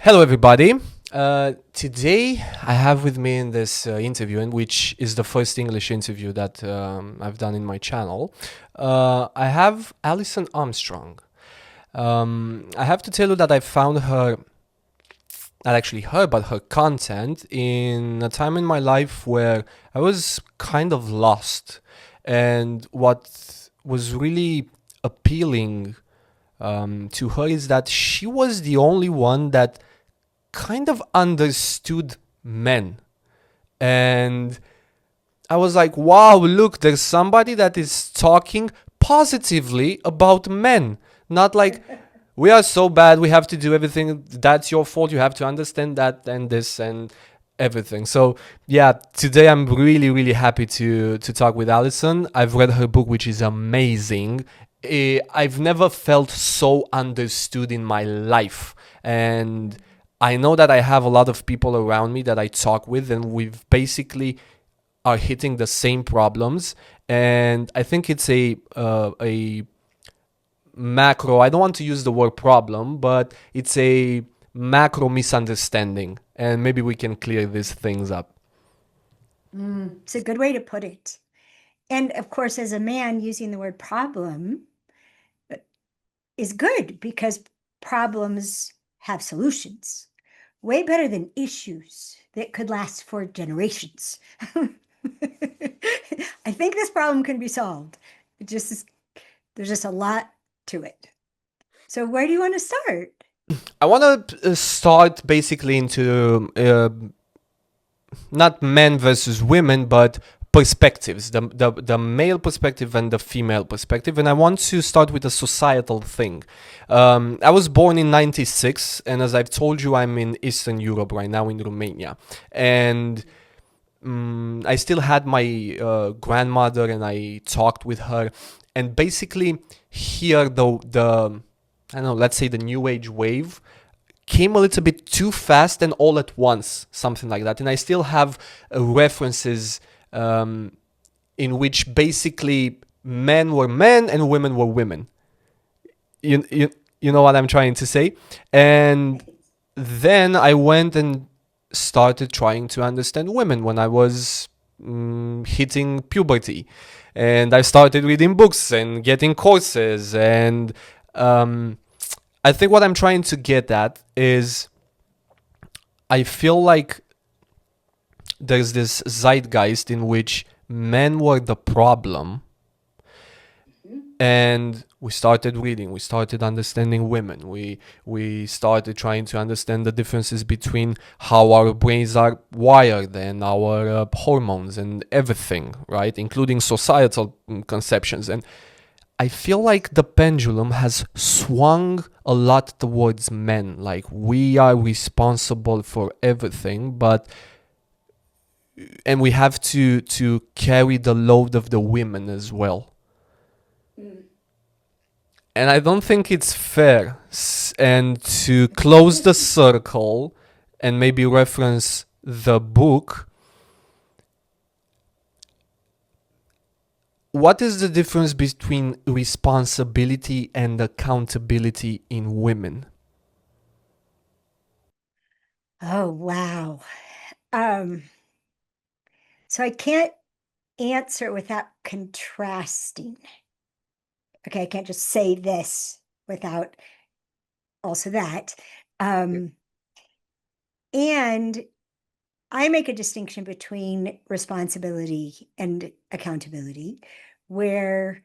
Hello, everybody. Today, I have with me in this interview, and which is the first English interview that I've done in my channel. I have Alison Armstrong. I have to tell you that I found her, not actually her, but her content in a time in my life where I was kind of lost. And what was really appealing to her is that she was the only one that kind of understood men. And I was like, wow, look, there's somebody that is talking positively about men. Not like, we are so bad, we have to do everything, that's your fault, you have to understand that and this and everything. So, yeah, today I'm really, really happy to talk with Alison. I've read her book, which is amazing. I've never felt so understood in my life. And I know that I have a lot of people around me that I talk with, and we've basically are hitting the same problems. And I think it's a macro. I don't want to use the word problem, but it's a macro misunderstanding, and maybe we can clear these things up. It's a good way to put it. And of course, as a man, using the word problem is good because problems have solutions. Way better than issues that could last for generations. I think this problem can be solved. It just is, there's just a lot to it. So where do you want to start? I want to start basically into not men versus women, but perspectives, the male perspective and the female perspective. And I want to start with a societal thing. I was born in 96, and as I've told you, I'm in Eastern Europe right now, in Romania. And I still had my grandmother, and I talked with her. And basically, here, the I don't know, let's say the new age wave came a little bit too fast and all at once, something like that. And I still have references in which basically men were men and women were women. You, you, you know what I'm trying to say? I And think then I went and started trying to understand women when I was hitting puberty. And I started reading books and getting courses. And I think what I'm trying to get at is I feel like there's this zeitgeist in which men were the problem, and we started reading, we started understanding women, we started trying to understand the differences between how our brains are wired and our hormones and everything, right, including societal conceptions. And I feel like the pendulum has swung a lot towards men, like we are responsible for everything, but and we have to carry the load of the women as well. And I don't think it's fair. And to close the circle and maybe reference the book, what is the difference between responsibility and accountability in women? Oh, wow. Um, so I can't answer without contrasting. Okay, I can't just say this without also that. Um, and I make a distinction between responsibility and accountability, where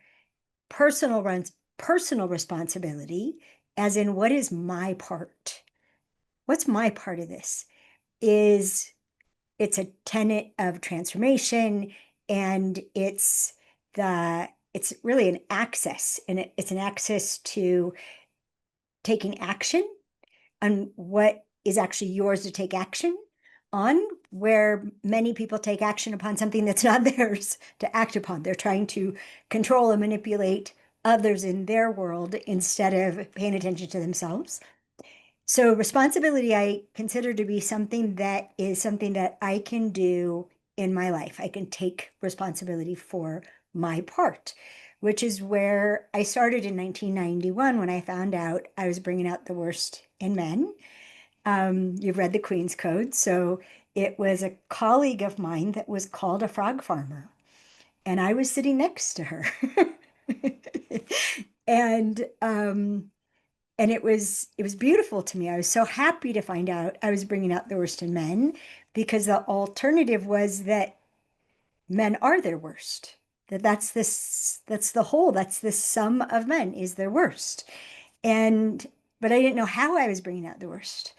personal responsibility, as in what is my part? What's my part of this? Is it's a tenet of transformation, and it's really an access, and it's an access to taking action on what is actually yours to take action on, where many people take action upon something that's not theirs to act upon. They're trying to control and manipulate others in their world instead of paying attention to themselves. So responsibility I consider to be something that is something that I can do in my life. I can take responsibility for my part, which is where I started in 1991 when I found out I was bringing out the worst in men. You've read the Queen's Code. So it was a colleague of mine that was called a frog farmer, and I was sitting next to her. And it was beautiful to me. I was so happy to find out I was bringing out the worst in men, because the alternative was that men are their worst. That's the whole, that's the sum of men is their worst. And but I didn't know how I was bringing out the worst.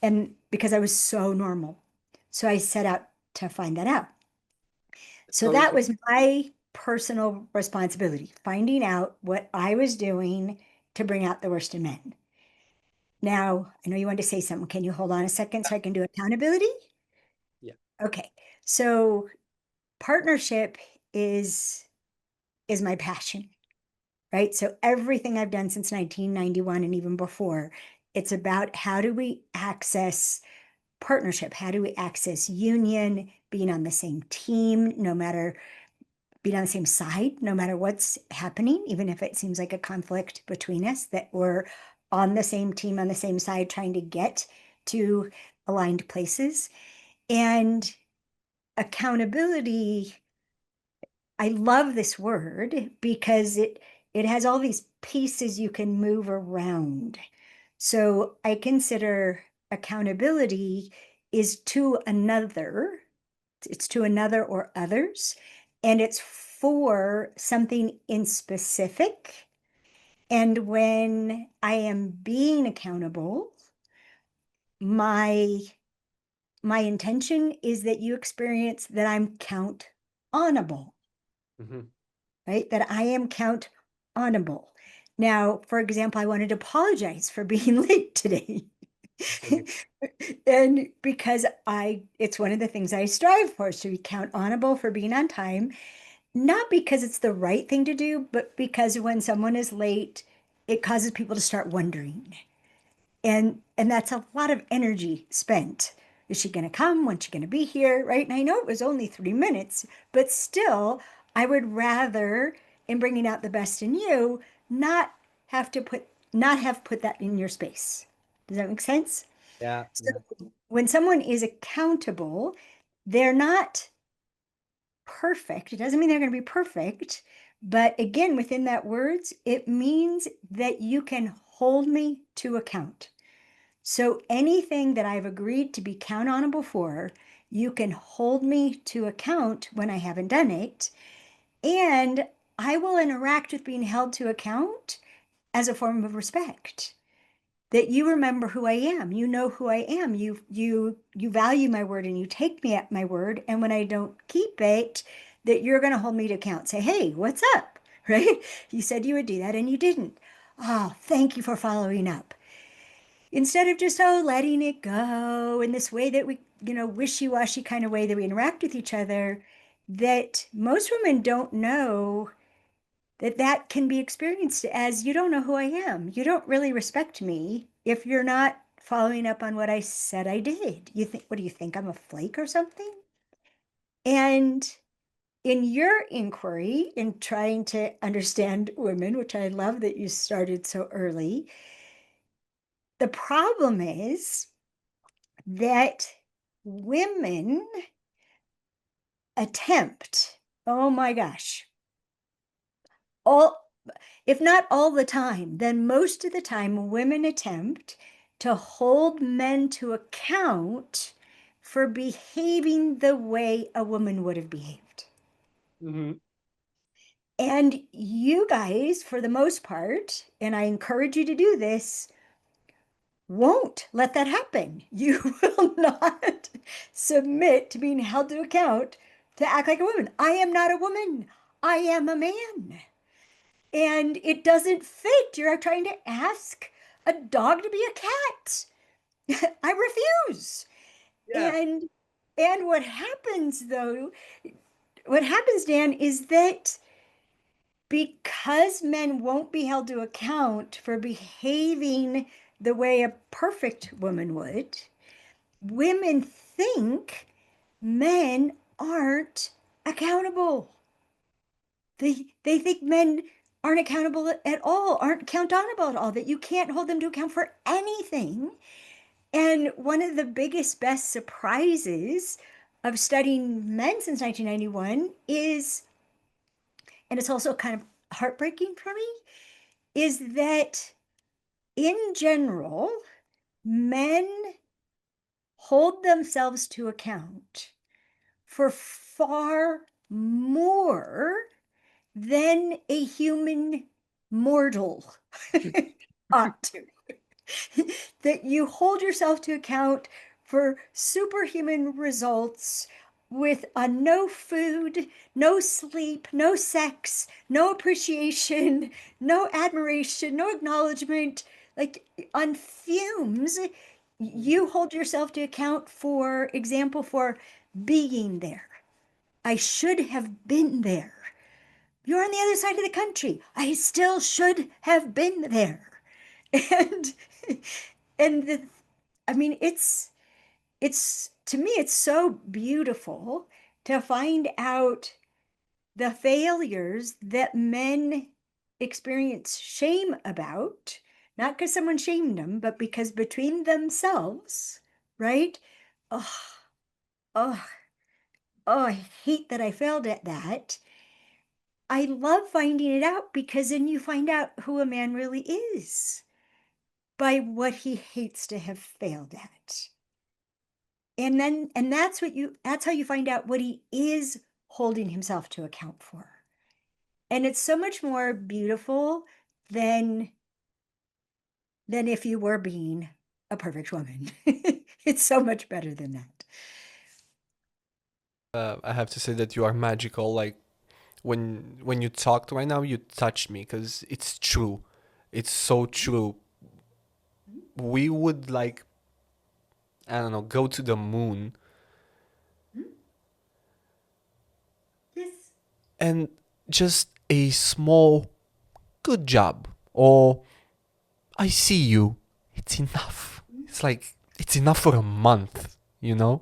And because I was so normal. So I set out to find that out. So So that was my personal responsibility, finding out what I was doing to bring out the worst in men. Now, I know you wanted to say something. Can you hold on a second so I can do accountability? yeah. Okay. So partnership is my passion, right? So everything I've done since 1991 and even before, it's about how do we access partnership? How do we access union, being on the same team, no matter being on the same side, no matter what's happening, even if it seems like a conflict between us, that we're on the same team, on the same side, trying to get to aligned places. And accountability, I love this word because it has all these pieces you can move around. So I consider accountability is to another, it's to another or others, and it's for something in specific. And when I am being accountable, my my intention is that you experience that I'm count onable, Hmm. right? That I am count onable. Now, for example, I wanted to apologize for being late today. And because it's one of the things I strive for, is to be count honorable for being on time, not because it's the right thing to do, but because when someone is late, it causes people to start wondering. And that's a lot of energy spent. Is she going to come? When's she going to be here? Right? And I know it was only 3 minutes, but still, I would rather, in bringing out the best in you, not not have put that in your space. Does that make sense? Yeah, So yeah. when someone is accountable, they're not perfect. It doesn't mean they're going to be perfect. But again, within that words, it means that you can hold me to account. So anything that I've agreed to be count onable for, you can hold me to account when I haven't done it. And I will interact with being held to account as a form of respect. That you remember who I am, you know who I am, you value my word and you take me at my word. And when I don't keep it, that you're going to hold me to account. Say, hey, what's up? Right? You said you would do that and you didn't. Oh, thank you for following up. Instead of just, oh, letting it go in this way that we, wishy-washy kind of way that we interact with each other, that most women don't know that that can be experienced as you don't know who I am. You don't really respect me if you're not following up on what I said I did. You think, what do you think? I'm a flake or something? And in your inquiry, in trying to understand women, which I love that you started so early, the problem is that women attempt, oh my gosh, all, if not all the time, then most of the time, women attempt to hold men to account for behaving the way a woman would have behaved. Hmm. And you guys, for the most part, and I encourage you to do this, won't let that happen. You will not submit to being held to account to act like a woman. I am not a woman. I am a man. And it doesn't fit. You're trying to ask a dog to be a cat. I refuse. Yeah. And what happens though, what happens, Dan, is that because men won't be held to account for behaving the way a perfect woman would, women think men aren't accountable. They think men aren't accountable at all, aren't accountable at all, that you can't hold them to account for anything. And one of the biggest, best surprises of studying men since 1991 is, and it's also kind of heartbreaking for me, is that in general, men hold themselves to account for far more than a human mortal ought to. That you hold yourself to account for superhuman results with a no food, no sleep, no sex, no appreciation, no admiration, no acknowledgement, like on fumes. You hold yourself to account, for example, for being there. I should have been there. You're on the other side of the country. I still should have been there. And and the, I mean, it's to me, it's so beautiful to find out the failures that men experience shame about, not because someone shamed them, but because between themselves, right? Oh, oh, oh, I hate that I failed at that. I love finding it out because then you find out who a man really is by what he hates to have failed at. And that's how you find out what he is holding himself to account for. And it's so much more beautiful than if you were being a perfect woman. It's so much better than that. I have to say that you are magical. Like when you talked right now, you touched me because it's true. It's so true. We would like, I don't know, go to the moon Yes. and just a small good job or I see you. It's enough. It's like it's enough for a month, you know?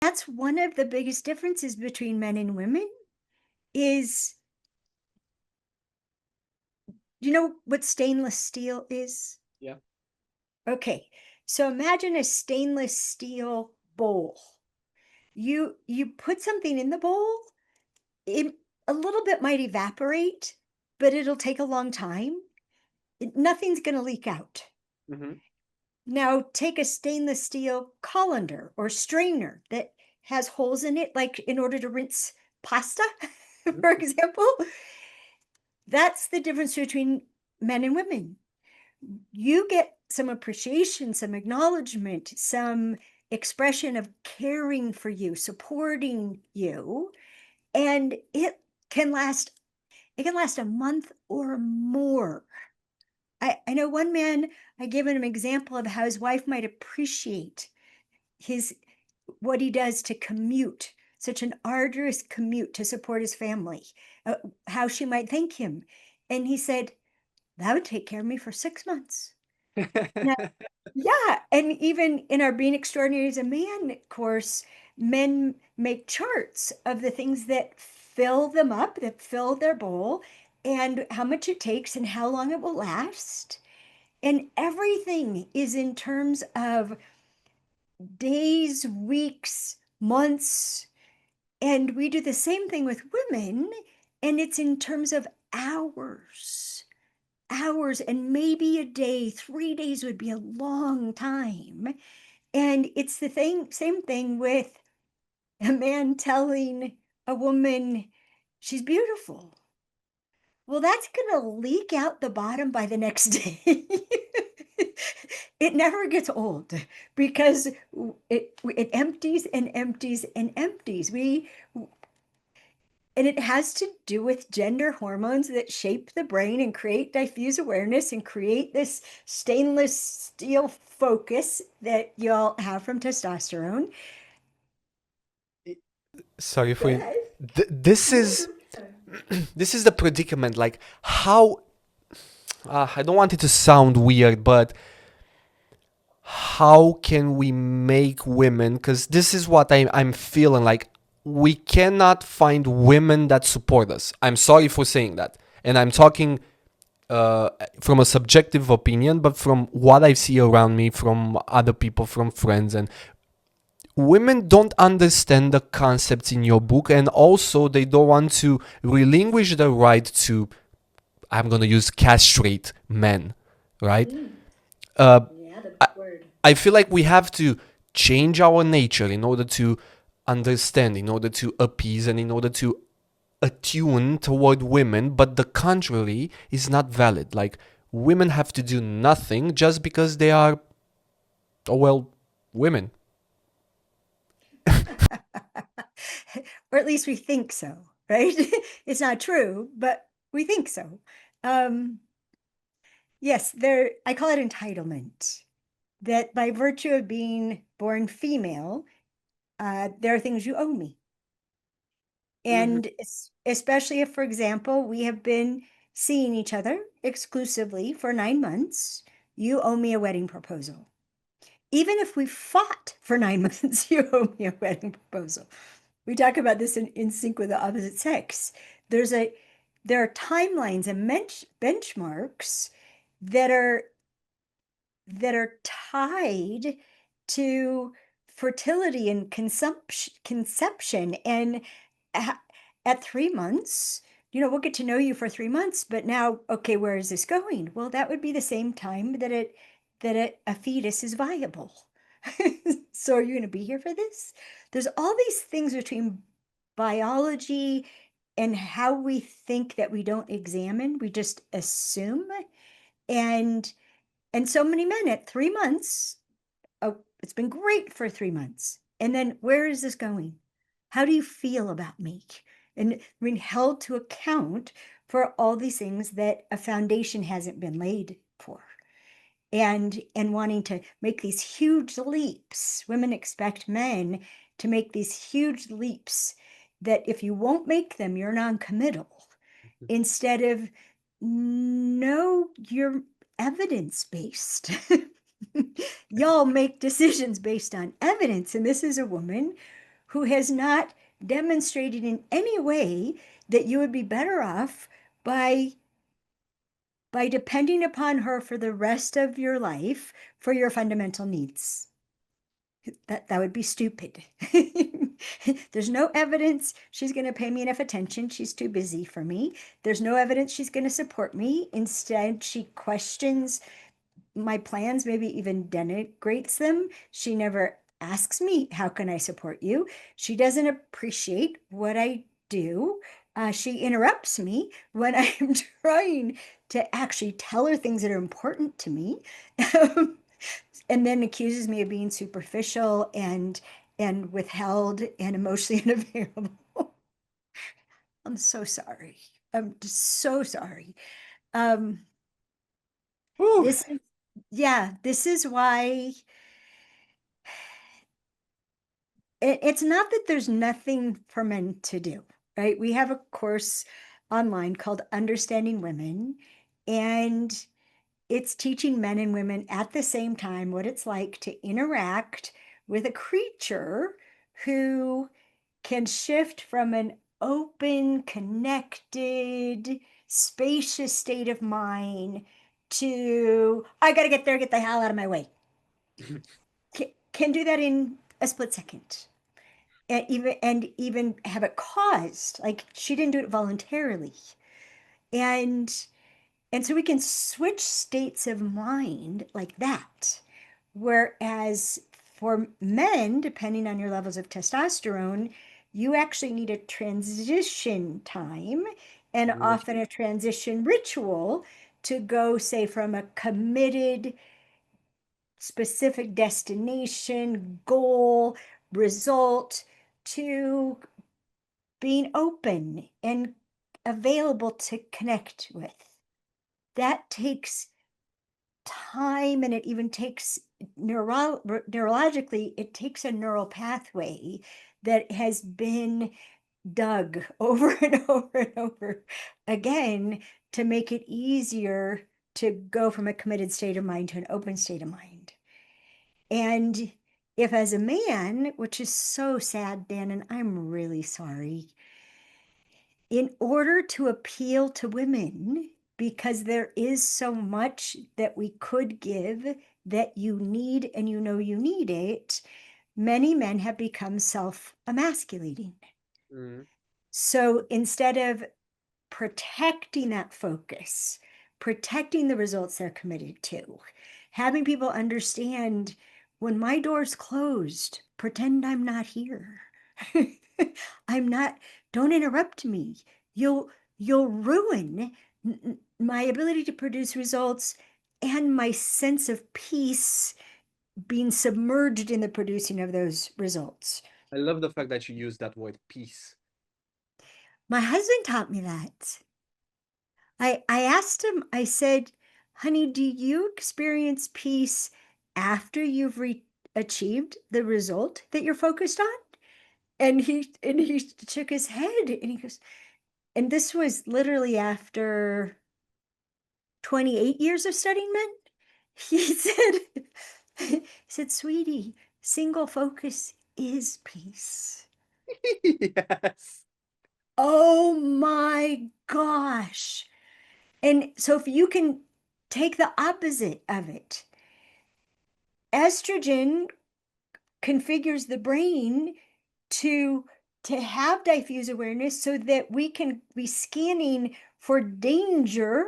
That's one of the biggest differences between men and women is, you know what stainless steel is? Yeah. Okay, so imagine a stainless steel bowl. You put something in the bowl, it, a little bit might evaporate, but it'll take a long time. Nothing's going to leak out. Mm-hmm. Now take a stainless steel colander or strainer that has holes in it, like in order to rinse pasta, for example. That's the difference between men and women. You get some appreciation, some acknowledgement, some expression of caring for you, supporting you, and can last it can last a month or more. I know one man, I gave him an example of how his wife might appreciate his what he does to commute, such an arduous commute to support his family, how she might thank him. And he said, that would take care of me for 6 months. Now, yeah, and even in our Being Extraordinary as a Man course, men make charts of the things that fill them up, that fill their bowl, and how much it takes and how long it will last. And everything is in terms of days, weeks, months. And we do the same thing with women, and it's in terms of hours. Hours and maybe a day. 3 days would be a long time. And it's the same thing with a man telling a woman she's beautiful. Well, that's going to leak out the bottom by the next day. It never gets old because it empties and empties and empties. And it has to do with gender hormones that shape the brain and create diffuse awareness and create this stainless steel focus that y'all have from testosterone. Sorry Go for ahead. this No, is go ahead. this is the predicament. Like how I don't want it to sound weird, but how can we make women? Because this is what I'm feeling like. We cannot find women that support us. I'm sorry for saying that, and I'm talking from a subjective opinion, but from what I see around me, from other people, from friends, and women don't understand the concepts in your book, and also they don't want to relinquish the right to, I'm going to use, castrate men, right? Mm, Uh, yeah, the I, big word. I feel like we have to change our nature in order to understand, in order to appease, and in order to attune toward women, but the contrary is not valid. Like, women have to do nothing just because they are, oh well, women. Or at least we think so, right? It's not true, but we think so. Um, yes, there, I call it entitlement. That by virtue of being born female, there are things you owe me. Mm-hmm. And especially if, for example, we have been seeing each other exclusively for 9 months, you owe me a wedding proposal. Even if we fought for 9 months, you owe me a wedding proposal. We talk about this in sync with the opposite sex. There's a there are timelines and benchmarks that are tied to fertility and conception. And at 3 months, we'll get to know you for 3 months, but now, okay, where is this going? Well, that would be the same time that a fetus is viable. So are you going to be here for this? There's all these things between biology and how we think that we don't examine, we just assume. And so many men at 3 months, oh, it's been great for 3 months. And then where is this going? How do you feel about me? And being held to account for all these things that a foundation hasn't been laid for. And wanting to make these huge leaps. Women expect men to make these huge leaps that if you won't make them, you're non-committal. Instead of, no, you're evidence based. Y'all make decisions based on evidence. And this is a woman who has not demonstrated in any way that you would be better off by depending upon her for the rest of your life for your fundamental needs. That would be stupid. There's no evidence she's going to pay me enough attention. She's too busy for me. There's no evidence she's going to support me. Instead, she questions my plans, maybe even denigrates them. She never asks me, how can I support you? She doesn't appreciate what I do. She interrupts me when I'm trying to actually tell her things that are important to me. And then accuses me of being superficial and withheld and emotionally unavailable. I'm so sorry. I'm just so sorry. Um, Whew. this is, yeah, this is why it's not that there's nothing for men to do, right? We have a course online called Understanding Women, and it's teaching men and women at the same time what it's like to interact with a creature who can shift from an open, connected, spacious state of mind to, I got to get there, get the hell out of my way. Can do that in a split second. And even have it caused, like she didn't do it voluntarily. And so we can switch states of mind like that. Whereas for men, depending on your levels of testosterone, you actually need a transition time and often a transition ritual to go, say, from a committed, specific destination, goal, result to being open and available to connect with. That takes time, and it even takes neurologically, it takes a neural pathway that has been dug over and over and over again to make it easier to go from a committed state of mind to an open state of mind. And if, as a man, which is so sad, Dan, and I'm really sorry, in order to appeal to women, because there is so much that we could give that you need, and you know you need it. Many men have become self-emasculating. Mm. So instead of protecting that focus, protecting the results they're committed to, having people understand, when my door's closed, pretend I'm not here. I'm not, don't interrupt me. You'll you'll ruin my ability to produce results and my sense of peace being submerged in the producing of those results. I love the fact that you use that word peace. My husband taught me that. I asked him, I said, honey, do you experience peace after you've achieved the result that you're focused on? And he shook his head and he goes, and this was literally after 28 years of studying men. He said, he said, sweetie, single focus is peace. Yes. Oh my gosh. And so if you can take the opposite of it, estrogen configures the brain to have diffuse awareness so that we can be scanning for danger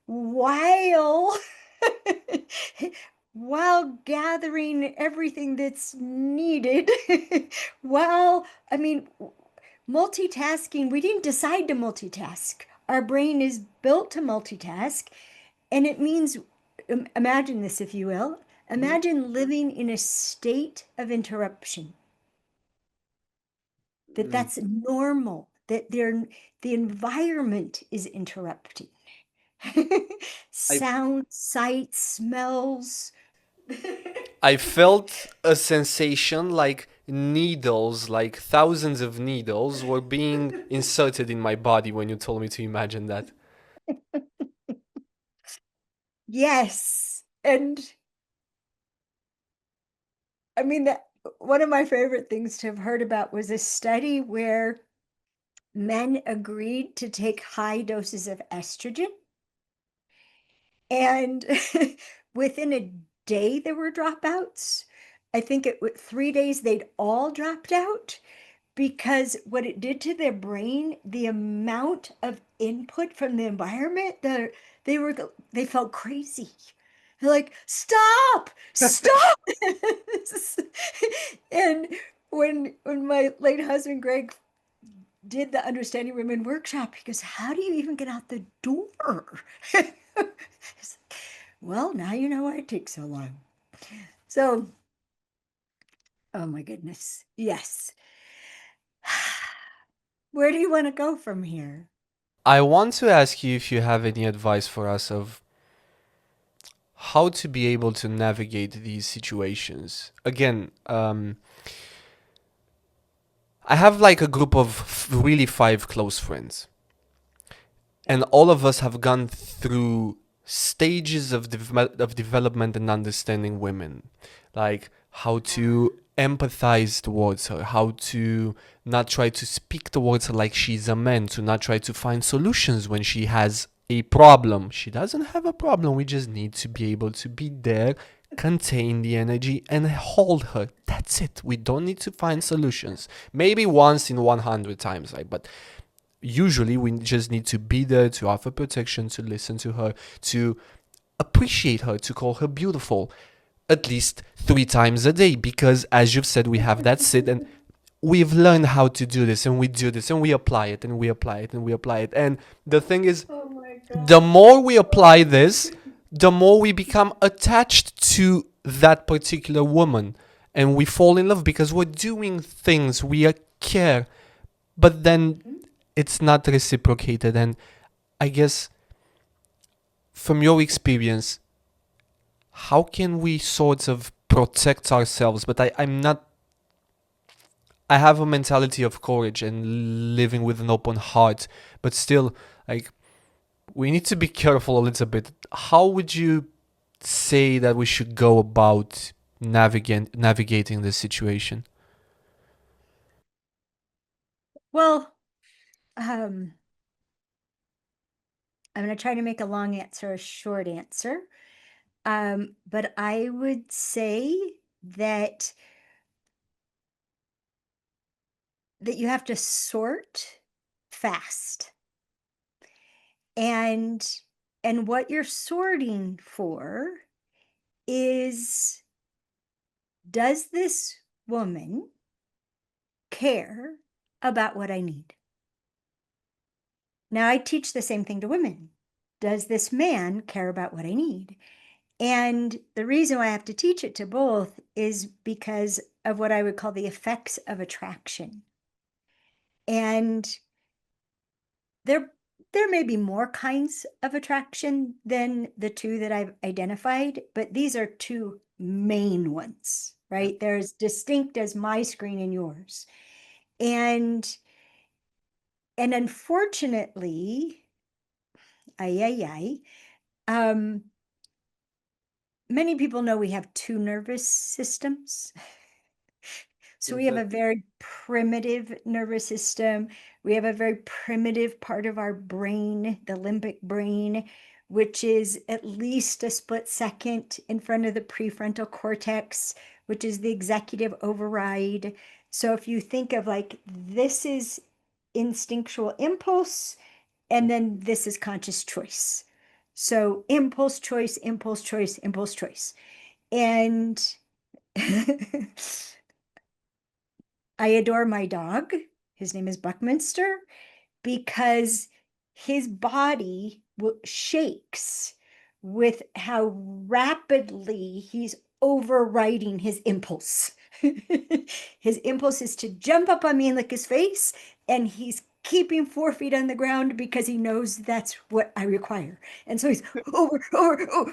while while gathering everything that's needed. While, I mean, multitasking, we didn't decide to multitask. Our brain is built to multitask, and it means, imagine this, if you will. Mhm. Imagine living in a state of interruption, that Mm. that's normal, that the environment is interrupting. I Sound, sight, smells. I felt a sensation like needles, like thousands of needles, were being inserted in my body when you told me to imagine that. Yes. And I mean, that one of my favorite things to have heard about was a study where men agreed to take high doses of estrogen, and within a day there were dropouts. I think it was 3 days they'd all dropped out, because what it did to their brain, the amount of input from the environment, they were they felt crazy. They're like, stop, stop. And when my late husband Greg did the Understanding Women workshop, he goes, how do you even get out the door? Well, now you know why it takes so long. So, oh my goodness. Yes. Where do you want to go from here? I want to ask you if you have any advice for us of how to be able to navigate these situations. Again, I have like a group of really five close friends, and all of us have gone through stages of development and understanding women, like how to empathize towards her, how to not try to speak towards her like she's a man, to not try to find solutions when she has a problem. She doesn't have a problem. We just need to be able to be there, contain the energy, and hold her. That's it. We don't need to find solutions. Maybe once in 100 times, right? But usually we just need to be there, to offer protection, to listen to her, to appreciate her, to call her beautiful at least 3 times a day, because as you've said, we have that sit, and we've learned how to do this, and we do this, and we apply it, and we apply it, and we apply it. And the thing is, Oh my the God. more we apply this, the more we become attached to that particular woman, and we fall in love because we're doing things, we care, but then it's not reciprocated. And I guess from your experience, how can we sort of protect ourselves? But I'm not, I have a mentality of courage and living with an open heart, but still, like, we need to be careful a little bit. How would you say that we should go about navigating this situation? Well, um, I'm going to try to make a long answer a short answer. But I would say that you have to sort fast. And what you're sorting for is, does this woman care about what I need? Now, I teach the same thing to women. Does this man care about what I need? And the reason why I have to teach it to both is because of what I would call the effects of attraction. And there may be more kinds of attraction than the two that I've identified, but these are two main ones, Yeah. right? They're as distinct as my screen and yours. And unfortunately, ay, ay, ay, many people know we have two nervous systems. So we have Yes. a very primitive nervous system. We have a very primitive part of our brain, the limbic brain, which is at least a split second in front of the prefrontal cortex, which is the executive override. So if you think of like, this is instinctual impulse, and then this is conscious choice. So impulse, choice, impulse, choice, impulse, choice. And I adore my dog. His name is Buckminster because his body shakes with how rapidly he's overriding his impulse. His impulse is to jump up on me and lick his face, and he's keeping 4 feet on the ground because he knows that's what I require. And so he's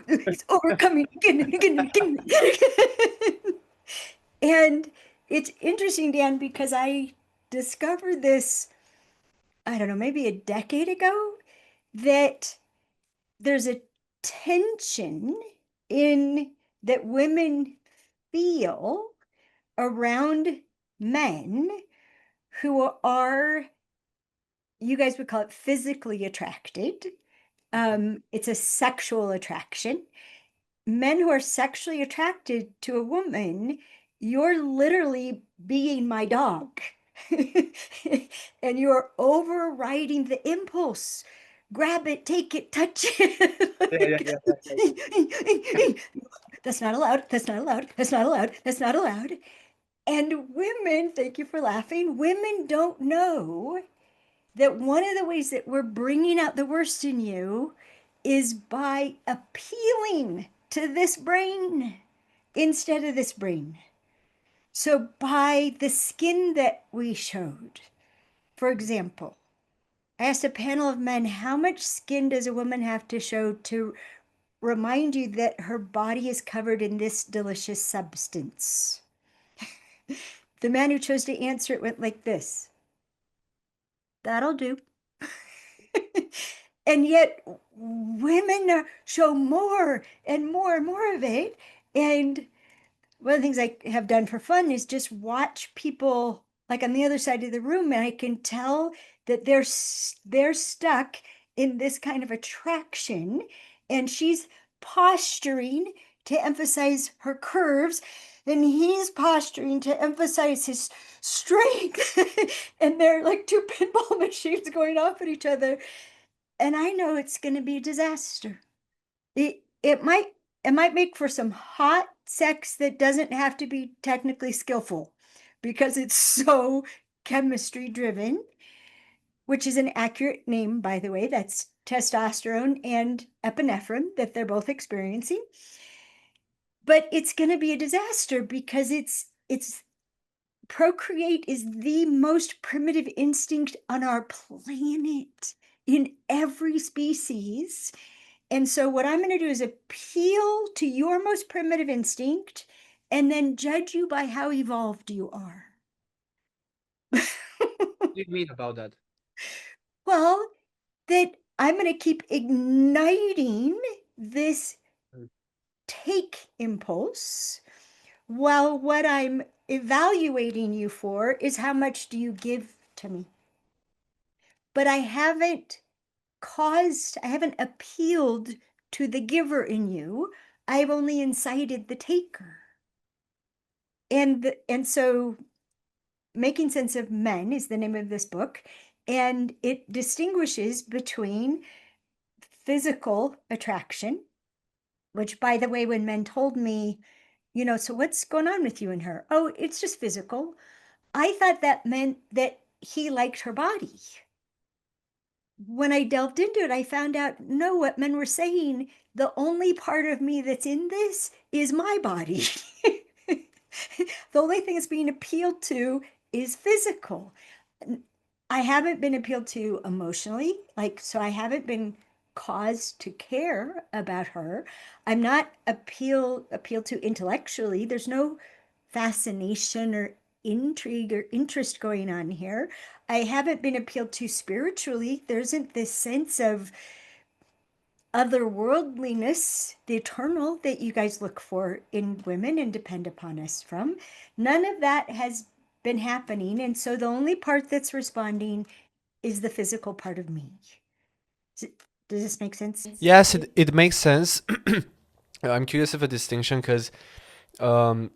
he's overcoming again and again and again. And it's interesting, Dan, because I discovered this, I don't know, maybe a decade ago, that there's a tension in that women feel around men who are, you guys would call it physically attracted. It's a sexual attraction. Men who are sexually attracted to a woman, you're literally being my dog. And you're overriding the impulse. Grab it, take it, touch Yeah, yeah, yeah, yeah, yeah. it. That's not allowed. That's not allowed. That's not allowed. That's not allowed. And women, thank you for laughing, women don't know that one of the ways that we're bringing out the worst in you is by appealing to this brain instead of this brain. So, by the skin that we showed, for example, I asked a panel of men, how much skin does a woman have to show to remind you that her body is covered in this delicious substance? The man who chose to answer it went like this: that'll do. And yet women show more and more and more of it. And one of the things I have done for fun is just watch people like on the other side of the room, and I can tell that they're stuck in this kind of attraction, and she's posturing to emphasize her curves, and he's posturing to emphasize his strength. And they're like two pinball machines going off at each other, and I know it's going to be a disaster. It might make for some hot sex that doesn't have to be technically skillful because it's so chemistry driven, which is an accurate name, by the way. That's testosterone and epinephrine that they're both experiencing. But it's going to be a disaster because it's procreate is the most primitive instinct on our planet in every species. And so what I'm going to do is appeal to your most primitive instinct and then judge you by how evolved you are. What do you mean about that? Well, that I'm going to keep igniting this Mm. take impulse while what I'm evaluating you for is how much do you give to me. But I haven't I haven't appealed to the giver in you. I've only incited the taker. And so Making Sense of Men is the name of this book, and it distinguishes between physical attraction, which, by the way, when men told me, so what's going on with you and her? Oh, it's just physical. I thought that meant that he liked her body. When I delved into it, I found out no, what men were saying, the only part of me that's in this is my body. The only thing that's being appealed to is physical. I haven't been appealed to emotionally, so I haven't been caused to care about her. I'm not appealed to intellectually. There's no fascination or intrigue or interest going on here. I haven't been appealed to spiritually. There isn't this sense of otherworldliness, the eternal that you guys look for in women and depend upon us from. None of that has been happening. And so the only part that's responding is the physical part of me. Does this make sense? Yes, it makes sense. I'm curious of a distinction because um,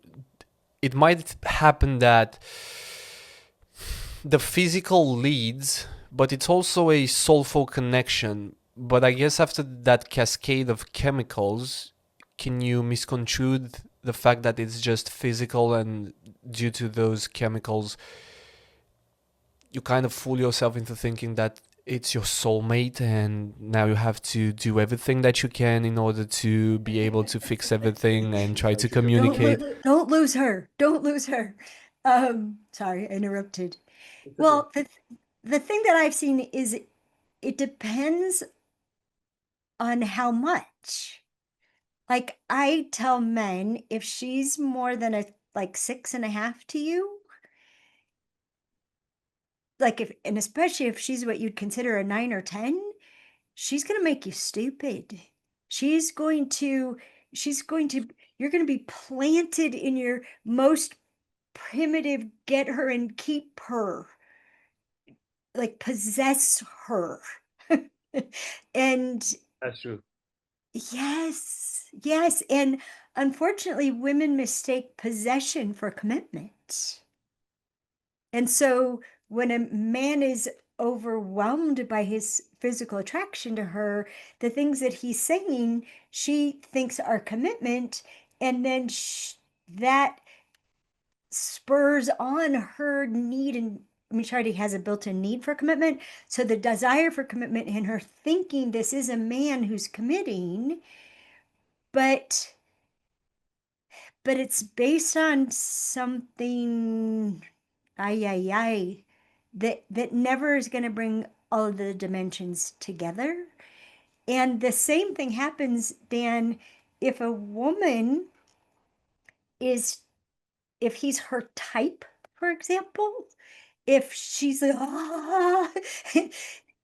it might happen that the physical leads, but it's also a soulful connection. But I guess after that cascade of chemicals, can you misconstrue the fact that it's just physical, and due to those chemicals, you kind of fool yourself into thinking that it's your soulmate, and now you have to do everything that you can in order to be able to fix everything and try to communicate? Don't lose her. Don't lose her. Sorry, I interrupted. Well, the thing that I've seen is it depends on how much. Like I tell men, if she's more than a like 6.5 to you, and especially if she's what you'd consider a 9 or 10, she's gonna make you stupid. She's going to, she's going to, you're gonna be planted in your most primitive get her and keep her, like possess her. And That's true. yes, yes. And unfortunately, women mistake possession for commitment. And so when a man is overwhelmed by his physical attraction to her, the things that he's saying, she thinks are commitment. And then that spurs on her need. And I mean, she already has a built-in need for commitment. So the desire for commitment and her thinking this is a man who's committing, but it's based on something, ay, that never is going to bring all of the dimensions together. And the same thing happens, Dan, if a woman is, if he's her type, for example, if she's like,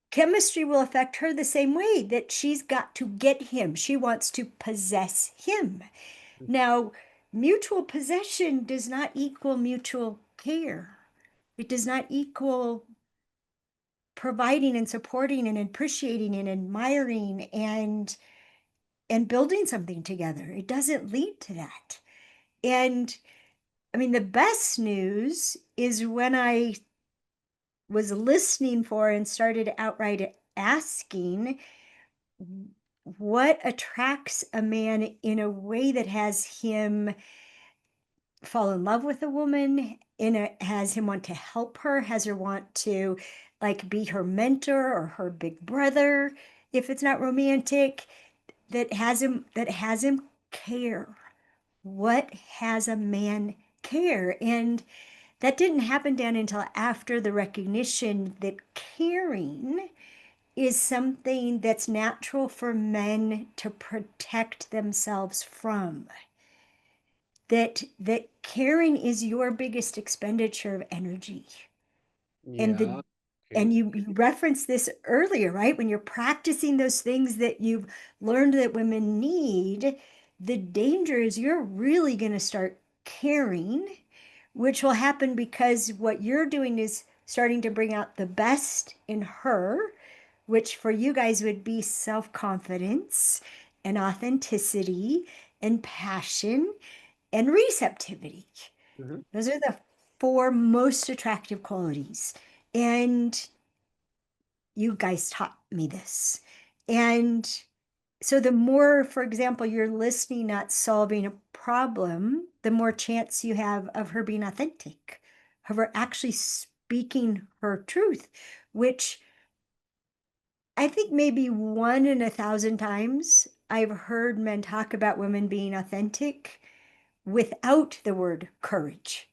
chemistry will affect her the same way, that she's got to get him. She wants to possess him. Now, mutual possession does not equal mutual care. It does not equal providing and supporting and appreciating and admiring and building something together. It doesn't lead to that. And I mean, the best news is when I was listening for and started outright asking what attracts a man in a way that has him fall in love with a woman, has him want to help her, has her want to like be her mentor or her big brother, if it's not romantic, that has him care. What has a man care? And that didn't happen, Dan, until after the recognition that caring is something that's natural for men to protect themselves from. That caring is your biggest expenditure of energy. And Yeah. the and you referenced this earlier, right? When you're practicing those things that you've learned that women need, the danger is you're really going to start caring, which will happen because what you're doing is starting to bring out the best in her, which for you guys would be self-confidence and authenticity and passion and receptivity. Mhm. Those are the four most attractive qualities. And you guys taught me this. And so the more, for example, you're listening, not solving a problem, the more chance you have of her being authentic, of her actually speaking her truth, which I think maybe one in 1,000 times I've heard men talk about women being authentic without the word courage.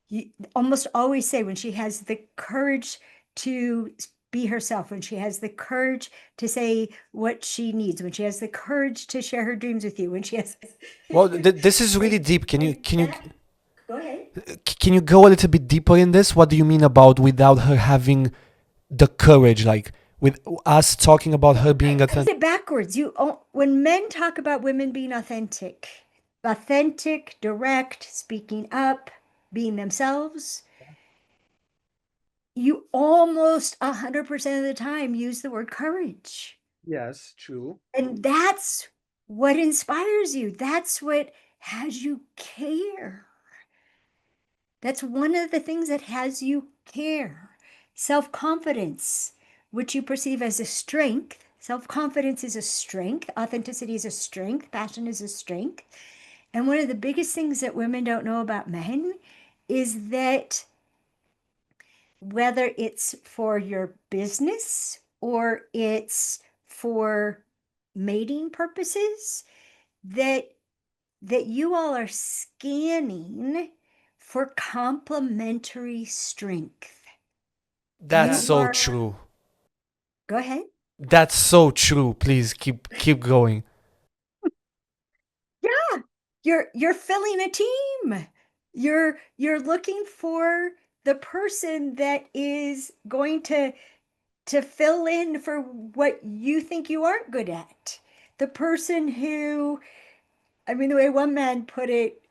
You almost always say when she has the courage to be herself, when she has the courage to say what she needs, when she has the courage to share her dreams with you, when she has Well, this is really and, deep. Can you and can you that, go ahead. can you go a little bit deeper in this? What do you mean about without her having the courage? Like with us talking about her being I authentic. did it backwards. When men talk about women being authentic, direct, speaking up, being themselves, you almost 100% of the time use the word courage. Yes, true. And that's what inspires you. That's what has you care. That's one of the things that has you care. Self confidence, which you perceive as a strength. Self confidence is a strength. Authenticity is a strength. Passion is a strength. And one of the biggest things that women don't know about men is that whether it's for your business or it's for mating purposes, that you all are scanning for complementary strength. That's You so are, true. go ahead. That's so true. Please keep going. Yeah, you're filling a team. You're looking for the person that is going to fill in for what you think you aren't good at. The person who, I mean, the way one man put it,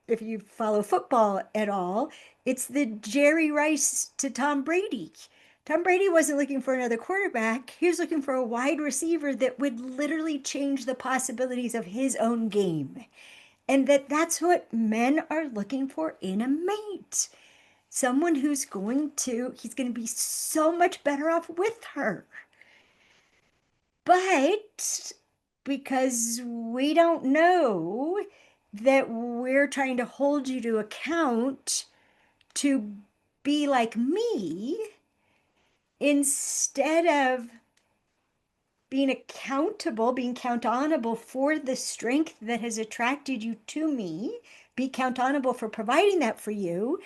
if you follow football at all, it's the Jerry Rice to Tom Brady. Tom Brady wasn't looking for another quarterback. He was looking for a wide receiver that would literally change the possibilities of his own game. And that's what men are looking for in a mate. Someone he's going to be so much better off with her. But because we don't know that we're trying to hold you to account to be like me, instead of being accountable, being countable for the strength that has attracted you to me, be countable for providing that for you,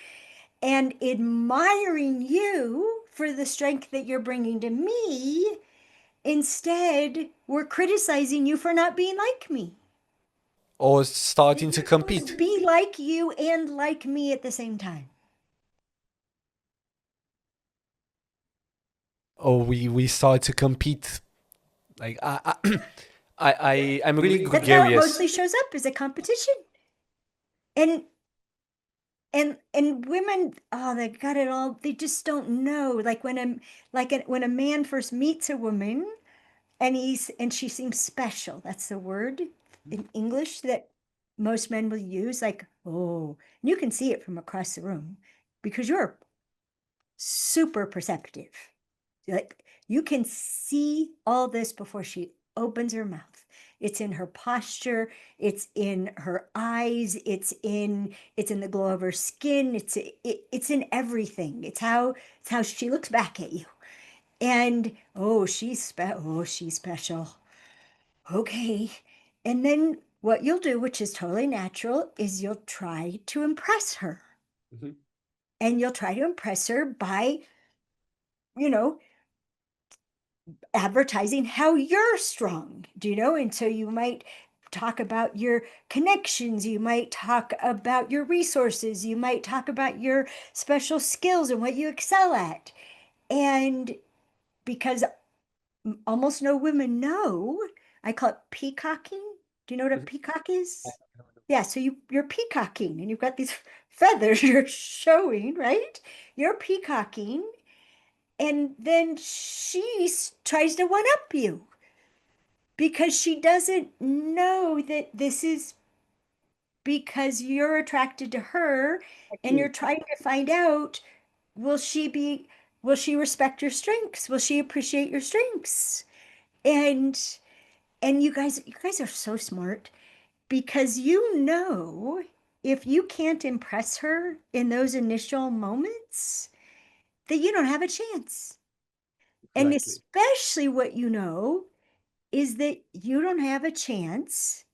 and admiring you for the strength that you're bringing to me. Instead, we're criticizing you for not being like me. Or And starting to you're supposed to compete. be like you and like me at the same time. Or we start to compete. Like I'm really That's how it gregarious. mostly shows up as a competition. And and women, oh, they got it all. They just don't know. Like when a man first meets a woman and she seems special. That's the word in English that most men will use. Like, oh, and you can see it from across the room because you're super perceptive. Like you can see all this before she opens her mouth. It's in her posture, it's in her eyes, it's in the glow of her skin, it's in everything. It's how she looks back at you. And oh, she's special. Okay. And then what you'll do, which is totally natural, is you'll try to impress her. Mhm. And you'll try to impress her by, you know, advertising how you're strong, do you know? And so you might talk about your connections, you might talk about your resources, you might talk about your special skills and what you excel at. And because almost no women know, I call it peacocking. Do you know what a Mhm. peacock is? Yeah, so you're peacocking and you've got these feathers you're showing, right? You're peacocking And then tries to one up you because she doesn't know that this is because you're attracted to her and you're Exactly. trying to find out, will she be, will she respect your strengths? Will she appreciate your strengths? And you guys are so smart because you know if you can't impress her in those initial moments, that you don't have a chance. And Exactly. especially what you know is that you don't have a chance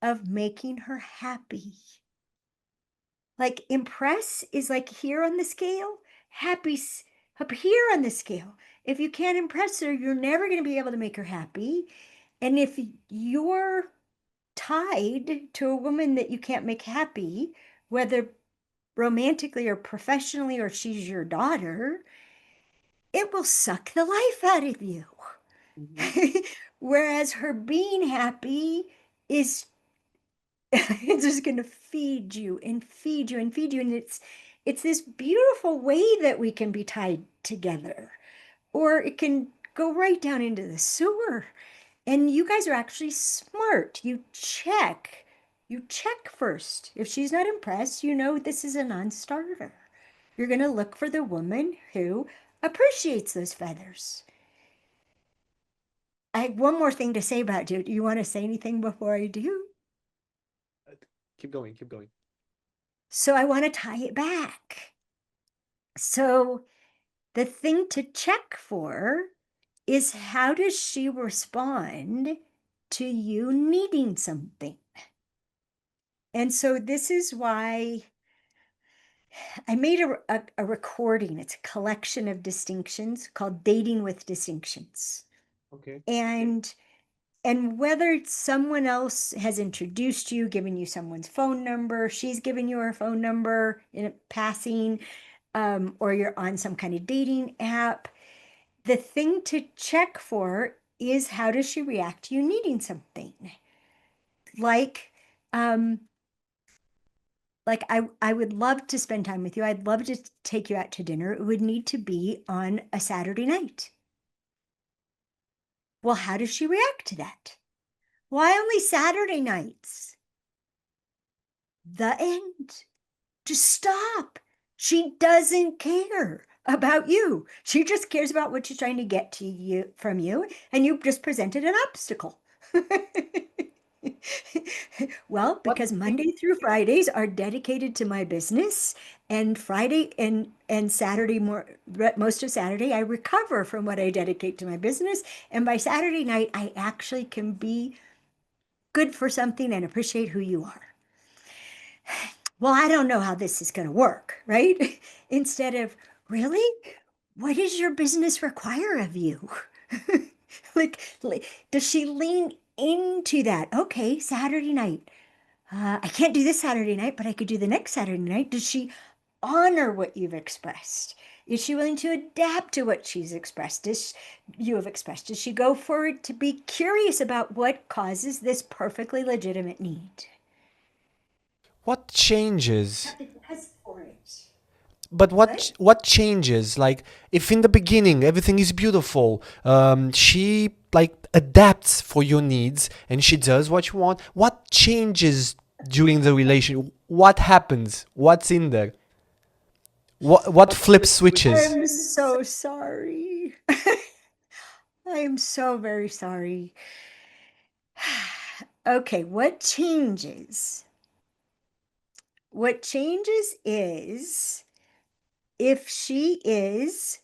of making her happy. Like impress is like here on the scale, happy's up here on the scale. If you can't impress her, you're never going to be able to make her happy. And if you're tied to a woman that you can't make happy, whether romantically or professionally, or she's your daughter, it will suck the life out of you. Mhm. Whereas her being happy is it's just going to feed you and feed you and feed you. And it's this beautiful way that we can be tied together. Or it can go right down into the sewer. And you guys are actually smart. You check first. If she's not impressed, you know this is a non-starter. You're going to look for the woman who appreciates those feathers. I have one more thing to say about you. Do you want to say anything before I do? Uh, Keep going, keep going. So I want to tie it back. So the thing to check for is how does she respond to you needing something? And so this is why I made a recording. It's a collection of distinctions called Dating with Distinctions. Okay. And and whether someone else has introduced you, given you someone's phone number, she's given you her phone number in a passing, or you're on some kind of dating app, the thing to check for is how does she react to you needing something? Like, um, like I would love to spend time with you. I'd love to take you out to dinner. It would need to be on a Saturday night. Well, how does she react to that? Why only Saturday nights? The end. Just stop. She doesn't care about you. She just cares about what she's trying to get to you from you, and you just presented an obstacle. Well, What because change- Monday through Fridays are dedicated to my business, and Friday and Saturday most of Saturday I recover from what I dedicate to my business, and by Saturday night I actually can be good for something and appreciate who you are. Well, I don't know how this is going to work, right? Instead of, really? What does your business require of you? like, does she lean into that? Okay, Saturday night. I can't do this Saturday night, but I could do the next Saturday night. Does she honor what you've expressed? Is she willing to adapt to what she's expressed? You have expressed? Does she go forward to be curious about what causes this perfectly legitimate need? what changes? Have to test for it. But What? what changes? Like if in the beginning everything is beautiful, she like adapts for your needs and she does what you want. What changes during the relation? What happens? What's in there? What flip switches? I'm so sorry. I am so very sorry. Okay, what changes? What changes is if she is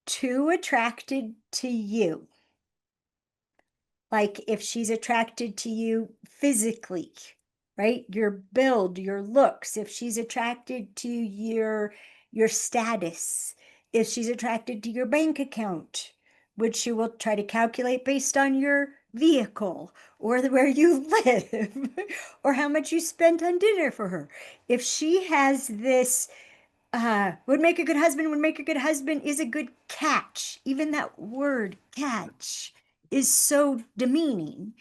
too attracted to you, like if she's attracted to you physically, right? Your build, your looks, if she's attracted to your status, if she's attracted to your bank account, which she will try to calculate based on your vehicle or where you live or how much you spent on dinner for her. If she has this would make a good husband, would make a good husband is a good catch. Even that word catch is so demeaning.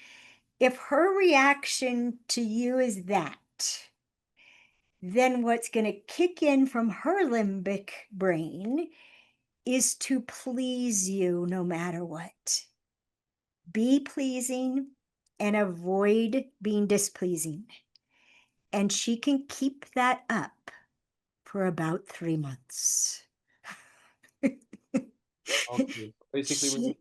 If her reaction to you is that, then what's going to kick in from her limbic brain is to please you no matter what. Be pleasing and avoid being displeasing. And she can keep that up for about 3 months. Okay. Basically, She,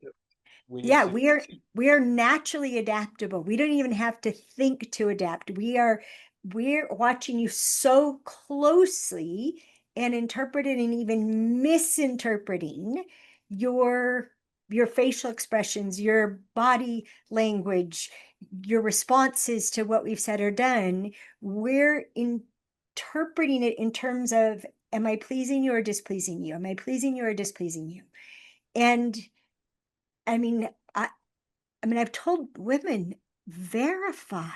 we need yeah, to. we are naturally adaptable. We don't even have to think to adapt. We're watching you so closely and interpreting and even misinterpreting your your facial expressions, your body language, your responses to what we've said or done. We're interpreting it in terms of, am I pleasing you or displeasing you? Am I pleasing you or displeasing you? And I mean, I've told women, verify.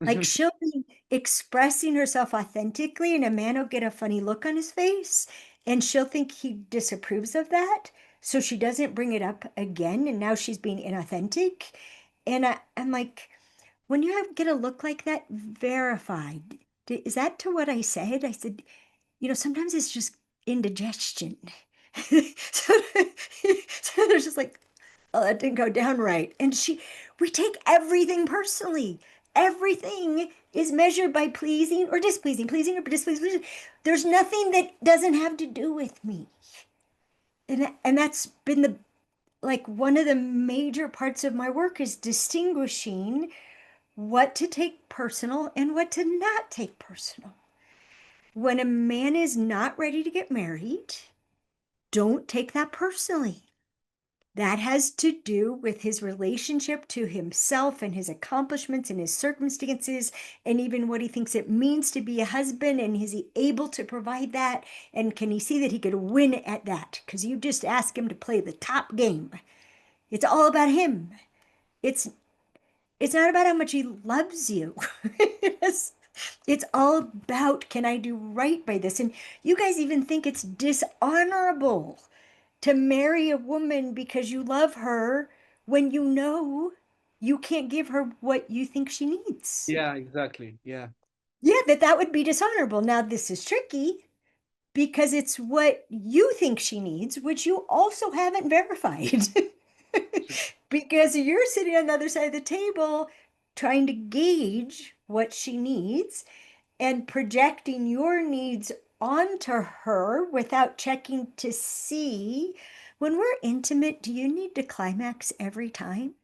Like she'll be expressing herself authentically, and a man will get a funny look on his face, and she'll think he disapproves of that. So she doesn't bring it up again, and now she's being inauthentic. And I'm like, when you get a look like that, verify. Is that to what I said? I said, sometimes it's just indigestion. so, so there's just like, oh, that didn't go down right. And we take everything personally. Everything is measured by pleasing or displeasing. There's nothing that doesn't have to do with me. And that's been one of the major parts of my work is distinguishing what to take personal and what to not take personal. When a man is not ready to get married, don't take that personally. That has to do with his relationship to himself and his accomplishments and his circumstances, and even what he thinks it means to be a husband. And is he able to provide that? And can he see that he could win at that? Because you just ask him to play the top game. It's all about him. It's it's not about how much he loves you. It's all about, can I do right by this? And you guys even think it's dishonorable to marry a woman because you love her when you know you can't give her what you think she needs. Yeah, exactly. Yeah. Yeah, that would be dishonorable. Now, this is tricky because it's what you think she needs, which you also haven't verified. Because you're sitting on the other side of the table trying to gauge what she needs and projecting your needs onto her without checking to see, when we're intimate, do you need to climax every time?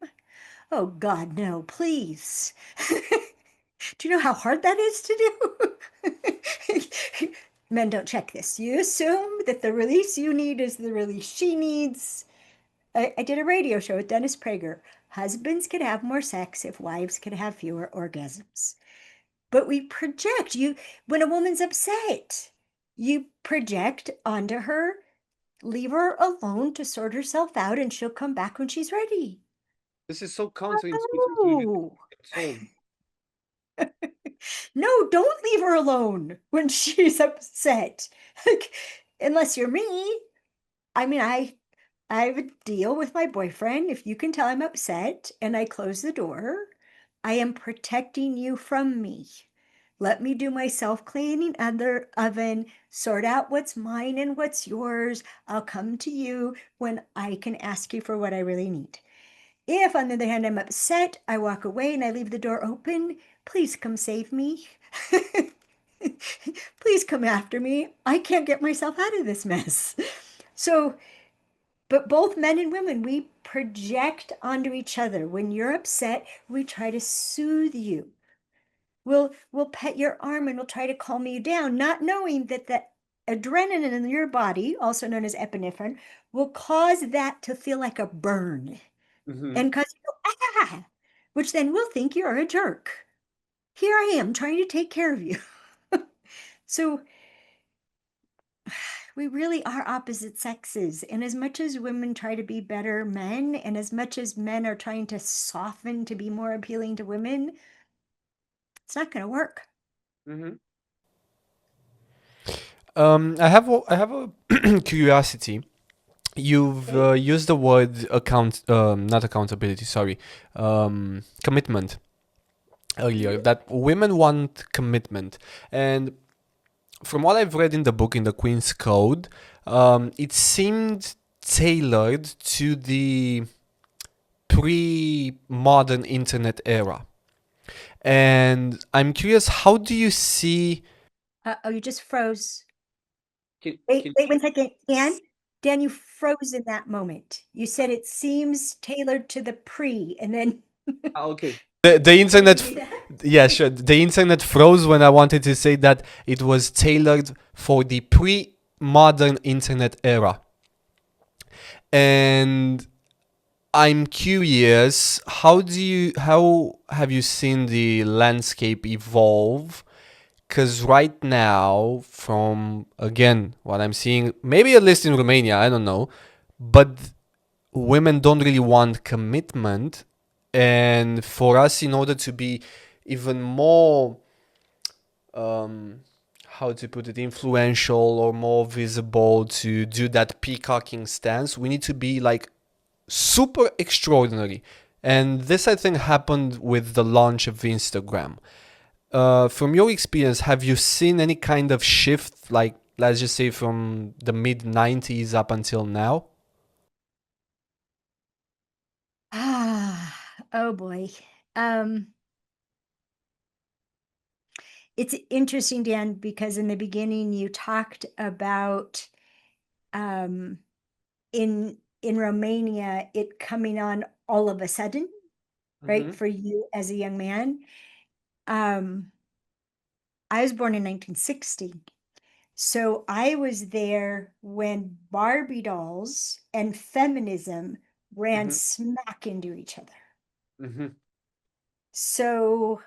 Oh God, no, please. Do you know how hard that is to do? Men don't check this. You assume that the release you need is the release she needs. I did a radio show with Dennis Prager. Husbands could have more sex if wives could have fewer orgasms. But we project. When a woman's upset, you project onto her, leave her alone to sort herself out, and she'll come back when she's ready. This is so counterintuitive to even Oh, get told. no, don't leave her alone when she's upset. Like, unless you're me. I mean, I have a deal with my boyfriend. If you can tell I'm upset and I close the door, I am protecting you from me. Let me do my self-cleaning under oven, sort out what's mine and what's yours. I'll come to you when I can ask you for what I really need. If, on the other hand, I'm upset, I walk away and I leave the door open. Please come save me. Please come after me. I can't get myself out of this mess. So, but both men and women, we project onto each other. When you're upset, we try to soothe you. We'll pet your arm and we'll try to calm you down, not knowing that the adrenaline in your body, also known as epinephrine, will cause that to feel like a burn Hmm. and cause you to go, ah, which then we'll think you're a jerk. Here I am trying to take care of you. So we really are opposite sexes. And as much as women try to be better men, and as much as men are trying to soften to be more appealing to women, it's not going to work. Hmm. I have a curiosity. You've Okay. used the word not accountability, sorry, commitment earlier. Mhm. That women want commitment, and from what I've read in the book, in the Queen's Code, it seemed tailored to the pre-modern internet era. And I'm curious, how do you see? Oh, you just froze. Can, Wait, can, wait 1 second. Dan, you froze in that moment. You said it seems tailored to the pre, and then okay. The internet, do that? yeah, sure. The internet froze when I wanted to say that it was tailored for the pre-modern internet era. And I'm curious, how have you seen the landscape evolve? Because right now, from again what I'm seeing, maybe at least in Romania, I don't know, but women don't really want commitment. And for us, in order to be even more, um, how to put it, influential or more visible, to do that peacocking stance, we need to be like super extraordinary. And this, I think, happened with the launch of Instagram. From your experience, have you seen any kind of shift, like let's just say from the mid 90s up until now? Ah, oh boy. Um, it's interesting, Dan, because in the beginning you talked about um in Romania it coming on all of a sudden, right? Mm-hmm. For you as a young man. Um, I was born in 1960. So I was there when Barbie dolls and feminism ran Mm-hmm. smack into each other. Mm-hmm. So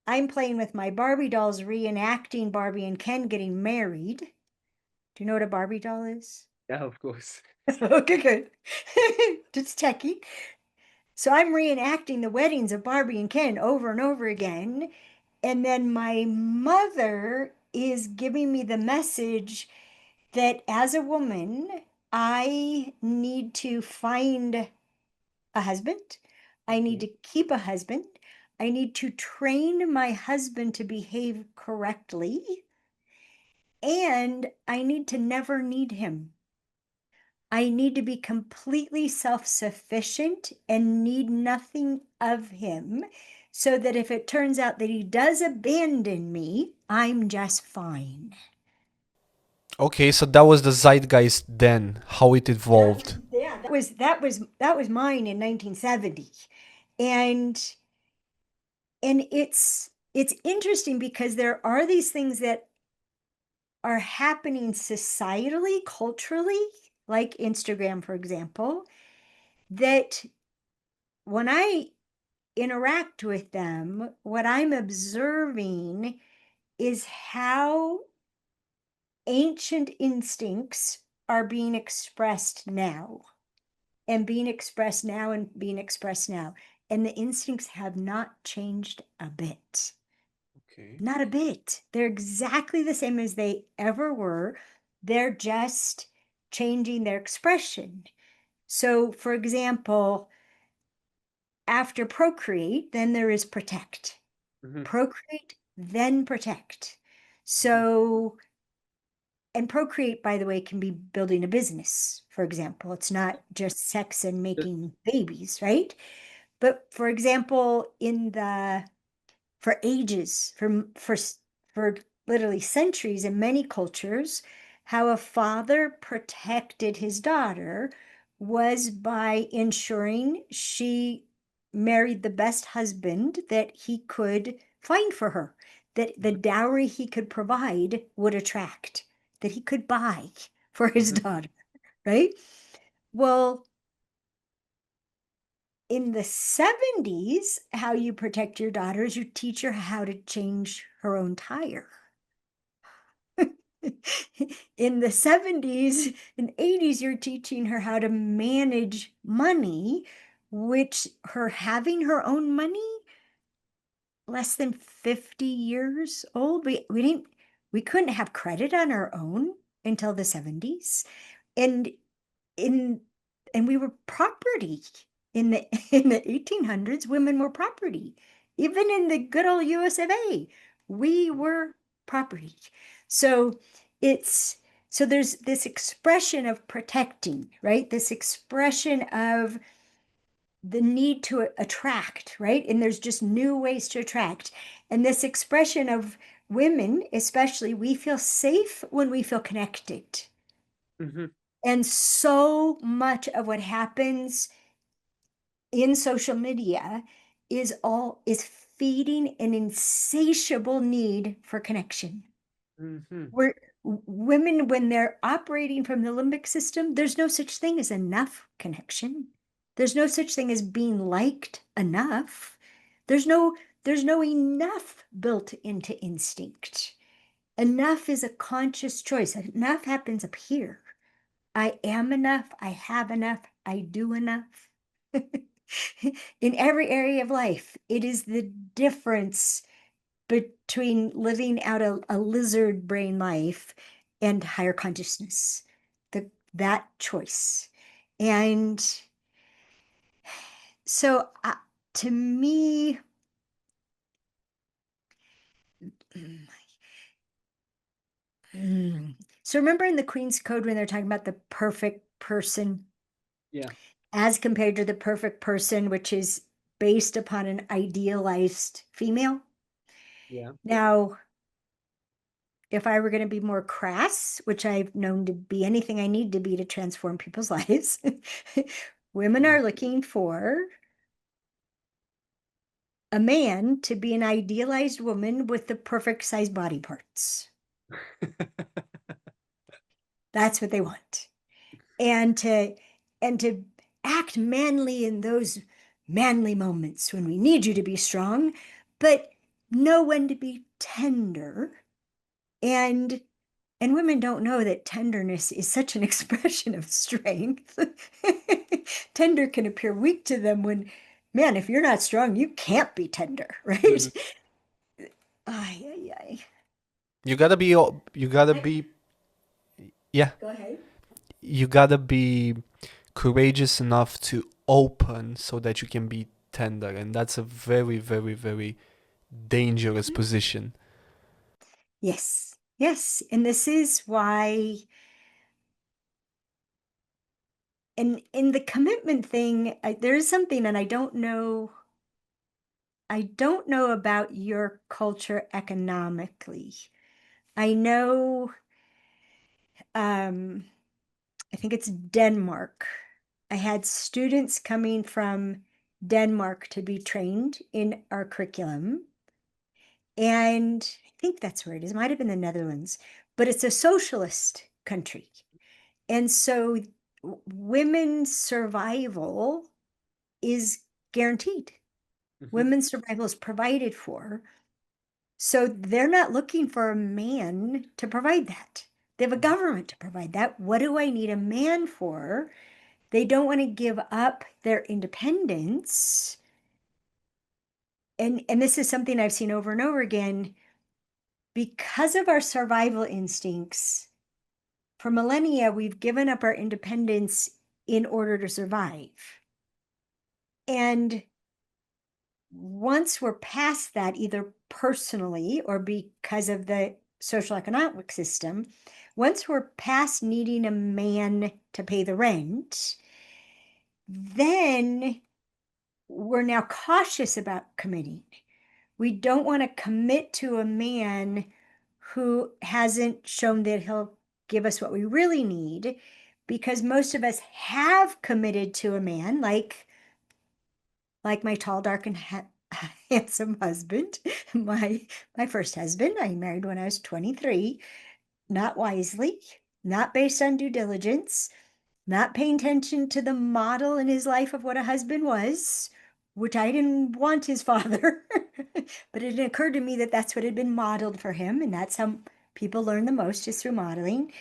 I'm playing with my Barbie dolls, reenacting Barbie and Ken getting married. Do you know what a Barbie doll is? Yeah, of course. Okay, good. Just checking. So I'm reenacting the weddings of Barbie and Ken over and over again. And then my mother is giving me the message that as a woman, I need to find a husband. I need Okay. to keep a husband. I need to train my husband to behave correctly. And I need to never need him. I need to be completely self sufficient and need nothing of him so that if it turns out that he does abandon me, I'm just fine. Okay, so that was the zeitgeist then, how it evolved. That was mine in 1970. And it's interesting because there are these things that are happening societally, culturally, like Instagram, for example, that when I interact with them, what I'm observing is how ancient instincts are being expressed now and being expressed now and being expressed now. And the instincts have not changed a bit. Okay. Not a bit. They're exactly the same as they ever were. They're just changing their expression. So, for example, after procreate, then there is protect. Mm-hmm. Procreate, then protect. So, and procreate, by the way, can be building a business, for example. It's not just sex and making babies, right? But for example, in the for ages, for literally centuries in many cultures, how a father protected his daughter was by ensuring she married the best husband that he could find for her, that the dowry he could provide would attract, that he could buy for his Mm-hmm. daughter, right? Well, in the 70s, how you protect your daughter is you teach her how to change her own tire. In the 70s and 80s, you're teaching her how to manage money, which her having her own money less than 50 years old. We couldn't have credit on our own until the 70s. And in and we were property in the in the 1800s. Women were property. Even in the good old US of A, we were property. So it's so there's this expression of protecting, right? This expression of the need to attract, right? And there's just new ways to attract. And this expression of women, especially, we feel safe when we feel connected. Mm-hmm. And so much of what happens in social media is feeding an insatiable need for connection. Mm-hmm. Where women, when they're operating from the limbic system, there's no such thing as enough connection. There's no such thing as being liked enough. There's no there's no enough built into instinct. Enough is a conscious choice. Enough happens up here. I am enough. I have enough. I do enough. In every area of life, it is the difference between living out a lizard brain life and higher consciousness, that choice. And so to me, so remember in the Queen's Code when they're talking about the perfect person Yeah. as compared to the perfect person, which is based upon an idealized female? Yeah. Now, if I were going to be more crass, which I've known to be anything I need to be to transform people's lives, women are looking for a man to be an idealized woman with the perfect size body parts. That's what they want. And to act manly in those manly moments when we need you to be strong, but know when to be tender. And women don't know that tenderness is such an expression of strength. Tender can appear weak to them when, man, if you're not strong, you can't be tender, Mhm. right? Ay, ay, ay. You gotta be, yeah, Go ahead. you gotta be courageous enough to open so that you can be tender. And that's a very, very, very dangerous position. Yes, yes. And this is why, and in the commitment thing, there is something, and I don't know about your culture economically. I know, um, I think it's Denmark. I had students coming from Denmark to be trained in our curriculum. And I think that's where it is. It might have been the Netherlands, but it's a socialist country. And so women's survival is guaranteed. Mhm. Women's survival is provided for. So they're not looking for a man to provide that. They have a government to provide that. What do I need a man for? They don't want to give up their independence. And this is something I've seen over and over again. Because of our survival instincts, for millennia, we've given up our independence in order to survive. And once we're past that, either personally or because of the social economic system, once we're past needing a man to pay the rent, then we're now cautious about committing. We don't want to commit to a man who hasn't shown that he'll give us what we really need, because most of us have committed to a man like my tall, dark, and handsome husband, my first husband. I married when I was 23, not wisely, not based on due diligence, not paying attention to the model in his life of what a husband was, which I didn't want his father. But it occurred to me that that's what had been modeled for him, and that's how people learn the most, is through modeling.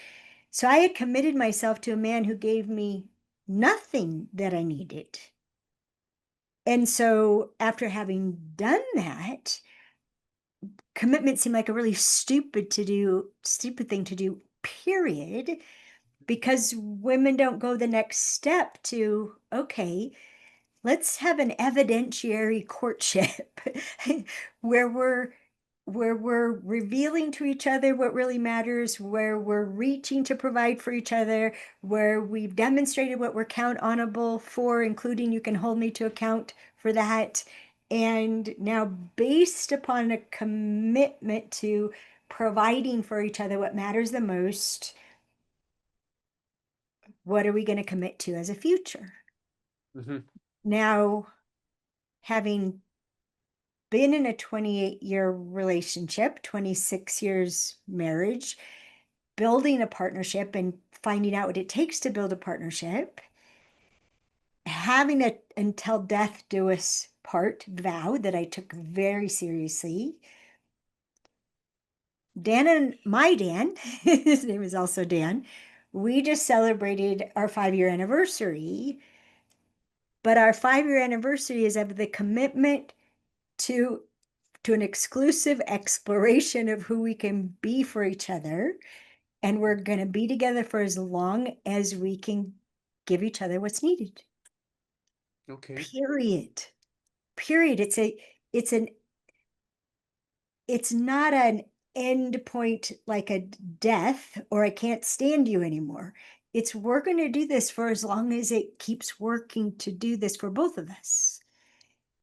So I had committed myself to a man who gave me nothing that I needed. And so after having done that, commitment seemed like a really stupid thing to do, period, because women don't go the next step to, okay, let's have an evidentiary courtship where we're where we're revealing to each other what really matters, where we're reaching to provide for each other, where we've demonstrated what we're accountable for, including you can hold me to account for that. And now, based upon a commitment to providing for each other what matters the most, what are we going to commit to as a future? Mhm. Now, having been in a 28-year relationship, 26 years marriage, building a partnership and finding out what it takes to build a partnership, having a until death do us part vow that I took very seriously. Dan and my Dan, his name is also Dan, we just celebrated our 5-year anniversary. But our 5-year anniversary is of the commitment to an exclusive exploration of who we can be for each other. And we're going to be together for as long as we can give each other what's needed. Okay. Period. Period. It's not an end point like a death or I can't stand you anymore. It's we're going to do this for as long as it keeps working to do this for both of us.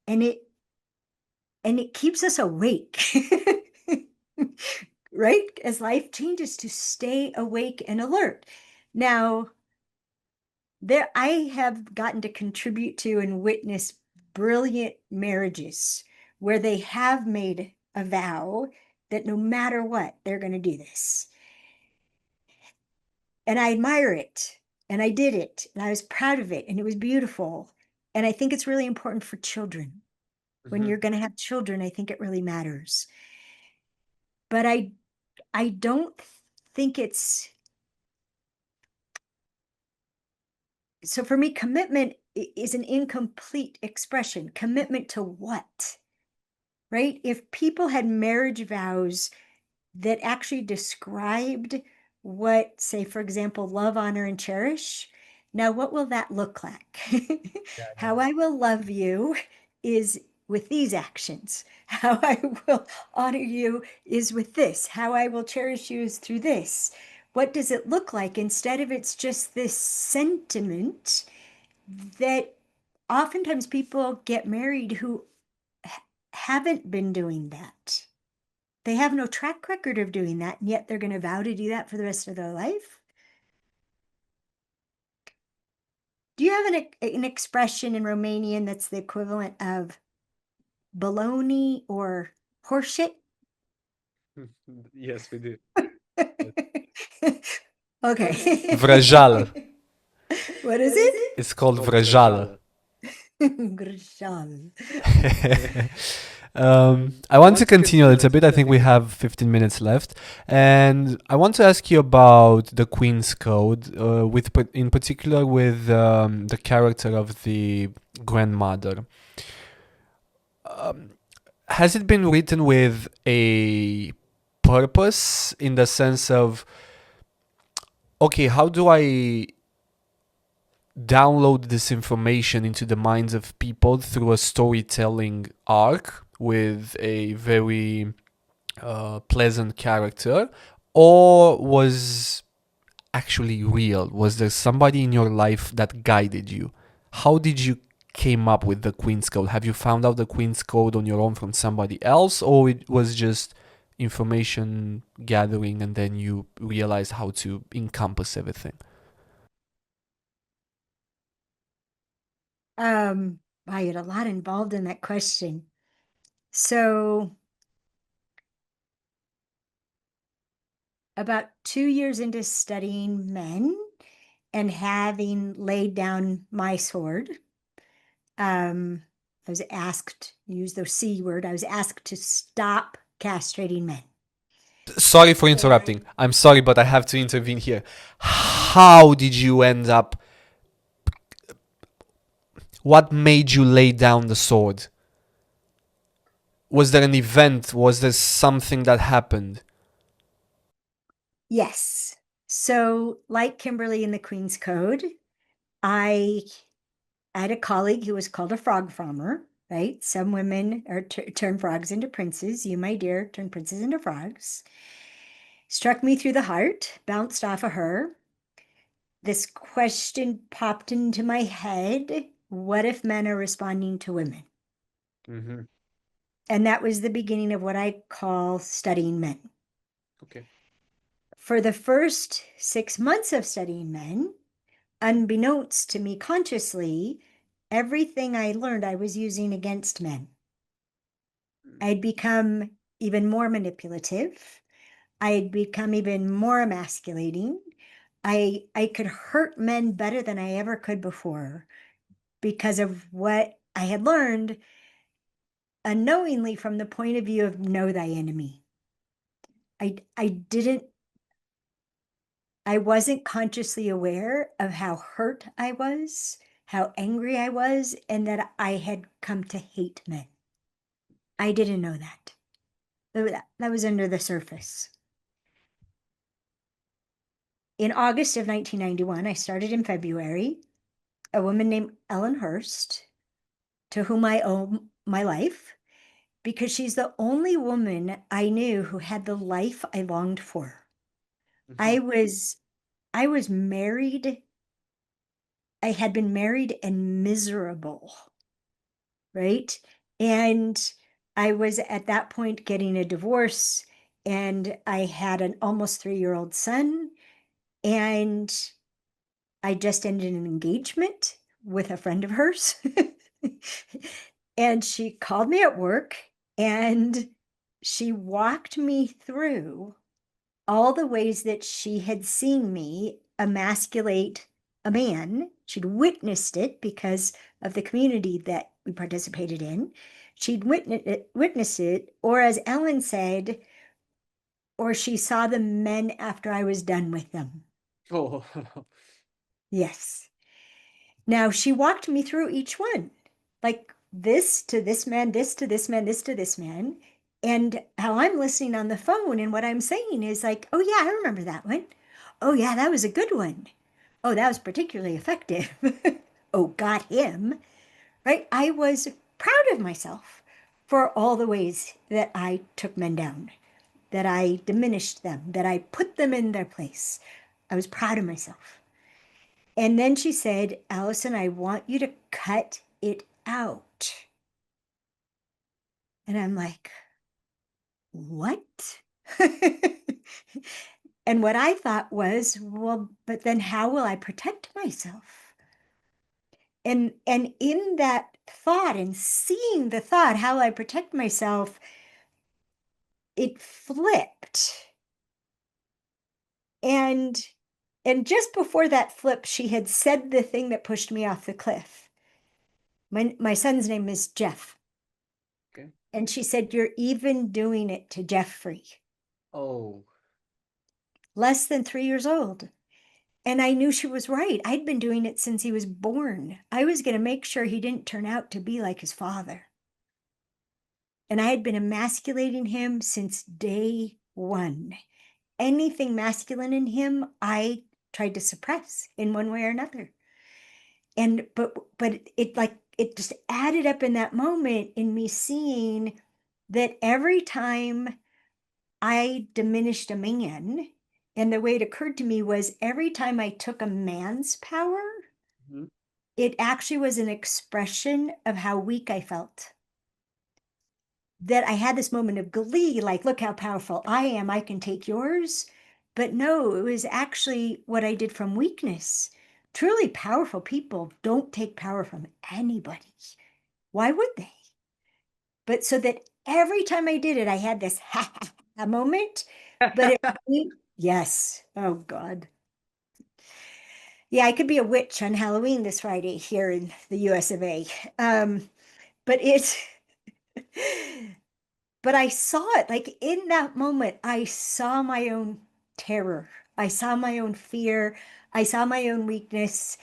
And it keeps us awake. Right? As life changes, to stay awake and alert. Now, there I have gotten to contribute to and witness brilliant marriages where they have made a vow that no matter what, they're going to do this. And I admire it. And I did it. And I was proud of it. And it was beautiful. And I think it's really important for children. When Mhm. you're going to have children, I think it really matters. But I don't think it's so for me, commitment is an incomplete expression. Commitment to what? Right? If people had marriage vows that actually described what, say, for example, love, honor, and cherish, now what will that look like? Yeah, How I will love you is with these actions. How I will honor you is with this. How I will cherish you is through this. What does it look like? Instead of it's just this sentiment that oftentimes people get married who haven't been doing that. They have no track record of doing that, and yet they're going to vow to do that for the rest of their life. Do you have an expression in Romanian that's the equivalent of baloney or horseshit? Yes, we do. Yes. Vrăjeală. Okay. What is it? It's called vrăjeală. Grishal. I want to continue a little bit. I think we have 15 minutes left, and I want to ask you about the Queen's Code, in particular with the character of the grandmother. Has it been written with a purpose in the sense of, okay, how do I download this information into the minds of people through a storytelling arc with a very pleasant character, or was actually real? Was there somebody in your life that guided you? How did you came up with the Queen's Code? Have you found out the Queen's Code on your own from somebody else, or it was just information gathering and then you realized how to encompass everything? I had a lot involved in that question. So about 2 years into studying men and having laid down my sword, I was asked, use the C word, I was asked to stop castrating men. Sorry for interrupting. I'm sorry, but I have to intervene here. How did you end up? What made you lay down the sword? Was there an event? Was there something that happened? Yes. So, like Kimberly in the Queen's Code, I had a colleague who was called a frog farmer, right? Some women are turn frogs into princes. You, my dear, turn princes into frogs. Struck me through the heart, bounced off of her. This question popped into my head. What if men are responding to women? Mm-hmm. And that was the beginning of what I call studying men. Okay. For the first 6 months of studying men, unbeknownst to me consciously, everything I learned I was using against men. I'd become even more manipulative. I'd become even more emasculating. I could hurt men better than I ever could before because of what I had learned unknowingly from the point of view of know thy enemy. I wasn't consciously aware of how hurt I was, how angry I was, and that I had come to hate men. I didn't know that. That was under the surface. In August of 1991, I started in February, a woman named Ellen Hurst, to whom I owe my life, because she's the only woman I knew who had the life I longed for. Mm-hmm. I was I was married. I had been married and miserable, right? And I was at that point getting a divorce, and I had an almost 3-year-old son, and I just ended an engagement with a friend of hers. And she called me at work and she walked me through all the ways that she had seen me emasculate a man. She'd witnessed it because of the community that we participated in. She'd witnessed it, or as Ellen said, or she saw the men after I was done with them. Oh. Yes. Now she walked me through each one, like this to this man, this to this man, this to this man. And how I'm listening on the phone and what I'm saying is like, oh, yeah, I remember that one. Oh, yeah, that was a good one. Oh, that was particularly effective. Oh, got him. Right? I was proud of myself for all the ways that I took men down, that I diminished them, that I put them in their place. I was proud of myself. And then she said, Alison, I want you to cut it out. And I'm like, what? And what I thought was, well, but then how will I protect myself? And in that thought and seeing the thought, how will I protect myself, it flipped. And and just before that flip, she had said the thing that pushed me off the cliff. My son's name is Jeff. Okay. And she said, you're even doing it to Jeffrey, Oh. less than 3 years old. And I knew she was right. I'd been doing it since he was born. I was going to make sure he didn't turn out to be like his father. And I had been emasculating him since day one. Anything masculine in him, I tried to suppress in one way or another. And but it like it just added up in that moment in me seeing that every time I diminished a man, and the way it occurred to me was every time I took a man's power, Mhm. it actually was an expression of how weak I felt. That I had this moment of glee, like, look how powerful I am, I can take yours. But no, it was actually what I did from weakness. Truly powerful people don't take power from anybody. Why would they? But so that every time I did it, I had this ha ha ha moment. But yes, oh God. Yeah, I could be a witch on Halloween this Friday here in the US of A. But it's, but I saw it like in that moment, I saw my own terror. I saw my own fear. I saw my own weakness.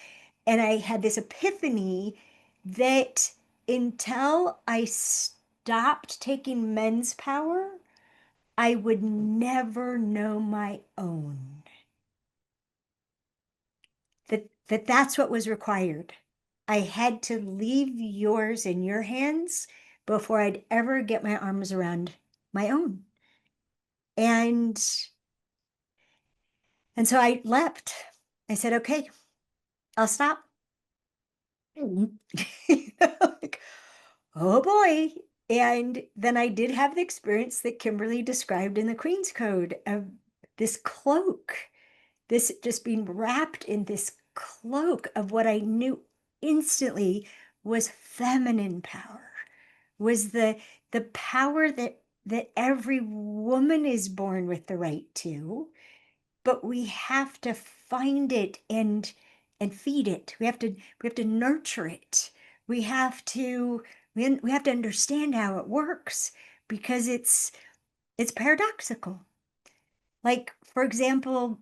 And I had this epiphany that until I stopped taking men's power, I would never know my own. That's what was required. I had to leave yours in your hands before I'd ever get my arms around my own. And and so I leapt. I said, okay, I'll stop. Like, oh boy. And then I did have the experience that Kimberly described in the Queen's Code of this cloak, this just being wrapped in this cloak of what I knew instantly was feminine power, was the power that every woman is born with the right to, but we have to find it and feed it. We have to nurture it. We have to we have to understand how it works because it's paradoxical. Like, for example,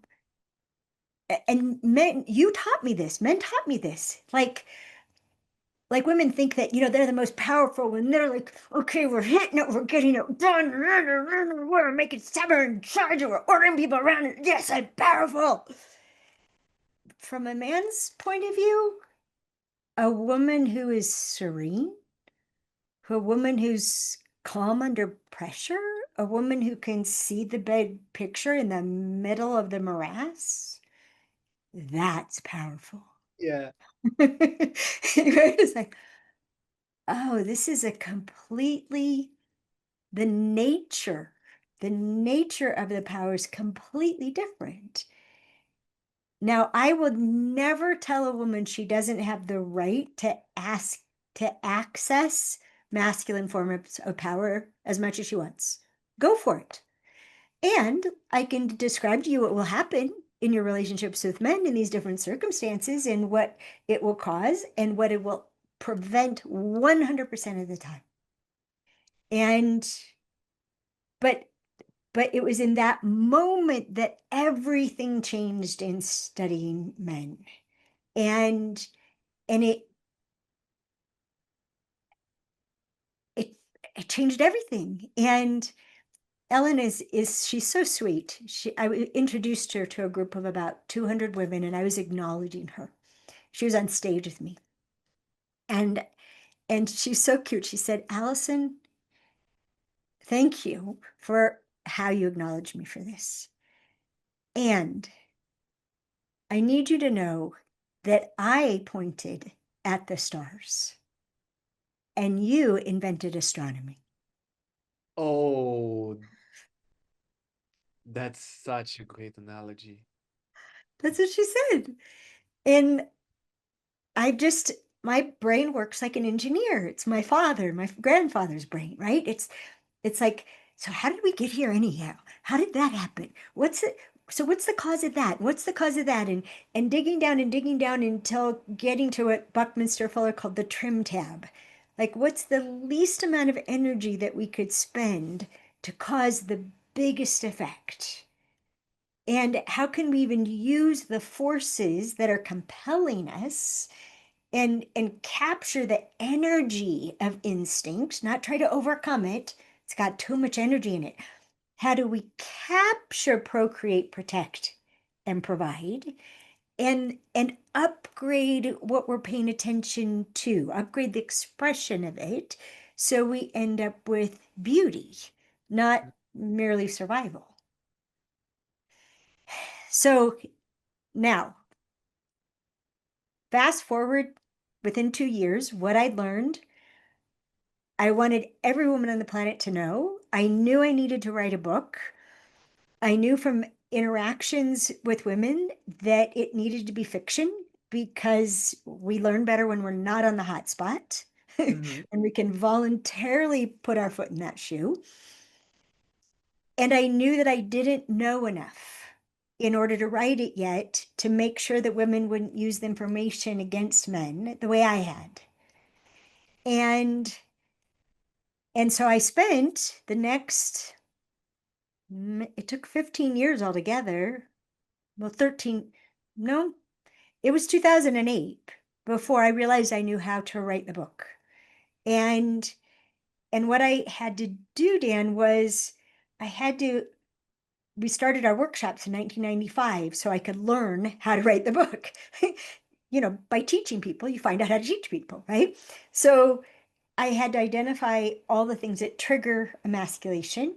and men, you taught me this, men taught me this. Like women think that, they're the most powerful and they're like, okay, we're hitting it, we're getting it done, we're making seven in charge, we're ordering people around. Yes, I'm powerful. From a man's point of view, a woman who is serene, a woman who's calm under pressure, a woman who can see the big picture in the middle of the morass, that's powerful. Yeah. It's like, oh, this is a completely, the nature, the nature of the power is completely different. Now, I would never tell a woman she doesn't have the right to ask to access masculine forms of power as much as she wants. Go for it. And I can describe to you what will happen in your relationships with men in these different circumstances and what it will cause and what it will prevent 100% of the time. And but but it was in that moment that everything changed in studying men. And and it it changed everything. And Ellen is she's so sweet. I introduced her to a group of about 200 women, and I was acknowledging her. She was on stage with me, and she's so cute. She said, "Alison, thank you for how you acknowledged me for this. And I need you to know that I pointed at the stars, and you invented astronomy." Oh, that's such a great analogy. That's what she said. And I just, my brain works like an engineer. It's my father, my grandfather's brain, right? It's like, so how did we get here anyhow? How did that happen? What's it? So what's the cause of that? What's the cause of that? And digging down until getting to what Buckminster Fuller called the trim tab. Like, what's the least amount of energy that we could spend to cause the biggest effect? And how can we even use the forces that are compelling us and capture the energy of instinct, not try to overcome it? It's got too much energy in it. How do we capture, procreate, protect, and provide, and upgrade what we're paying attention to, upgrade the expression of it, so we end up with beauty, not merely survival? So now, fast forward within 2 years, what I'd learned, I wanted every woman on the planet to know. I knew I needed to write a book. I knew from interactions with women that it needed to be fiction because we learn better when we're not on the hot spot Hmm. and we can voluntarily put our foot in that shoe. And I knew that I didn't know enough in order to write it yet to make sure that women wouldn't use the information against men the way I had. And so I spent the next, it took 15 years altogether. Well, 13, no, it was 2008 before I realized I knew how to write the book. And what I had to do, Dan, was I had to, we started our workshops in 1995 so I could learn how to write the book. by teaching people, you find out how to teach people, right? So I had to identify all the things that trigger emasculation,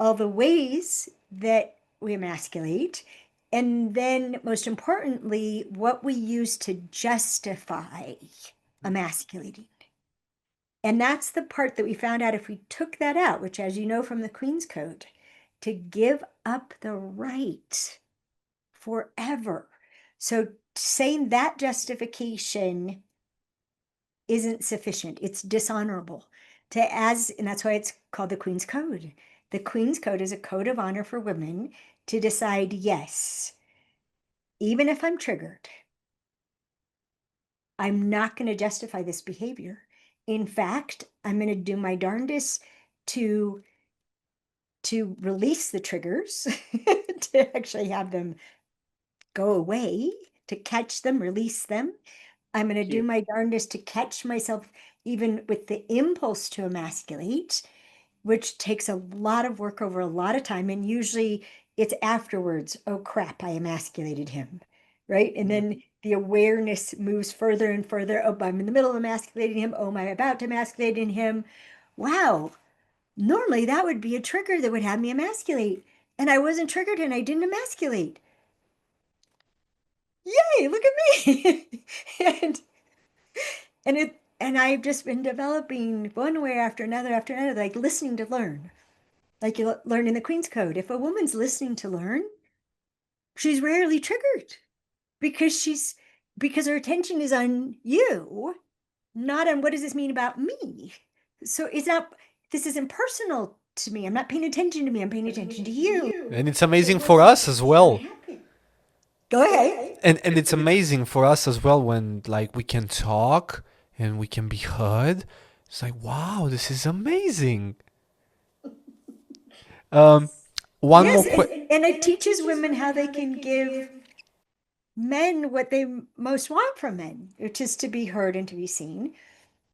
all the ways that we emasculate, and then most importantly, what we use to justify emasculating. And that's the part that we found out if we took that out, which, as you know from the Queen's Code, to give up the right forever. So saying that justification isn't sufficient. It's dishonorable and that's why it's called the Queen's Code. The Queen's Code is a code of honor for women to decide, yes, even if I'm triggered, I'm not going to justify this behavior. In fact, I'm going to do my darndest to release the triggers, to actually have them go away, to catch them, release them. I'm going to do my darndest to catch myself even with the impulse to emasculate, which takes a lot of work over a lot of time. And usually it's afterwards, oh crap, I emasculated him, right? And then the awareness moves further and further. Oh, I'm in the middle of emasculating him. Oh, am I about to emasculate him? Wow. Normally that would be a trigger that would have me emasculate. And I wasn't triggered and I didn't emasculate. Yay, look at me. and and I've just been developing one way after another, like listening to learn. Like you learn in the Queen's Code. If a woman's listening to learn, she's rarely triggered because her attention is on you, not on what does this mean about me. So this isn't personal to me. I'm not paying attention to me. I'm paying attention to you. And it's amazing for us as well. Go ahead. And it's amazing for us as well when like we can talk and we can be heard. It's like, wow, this is amazing. Um, one more Yes, question. and it teaches women how they can give men what they most want from men, which is to be heard and to be seen.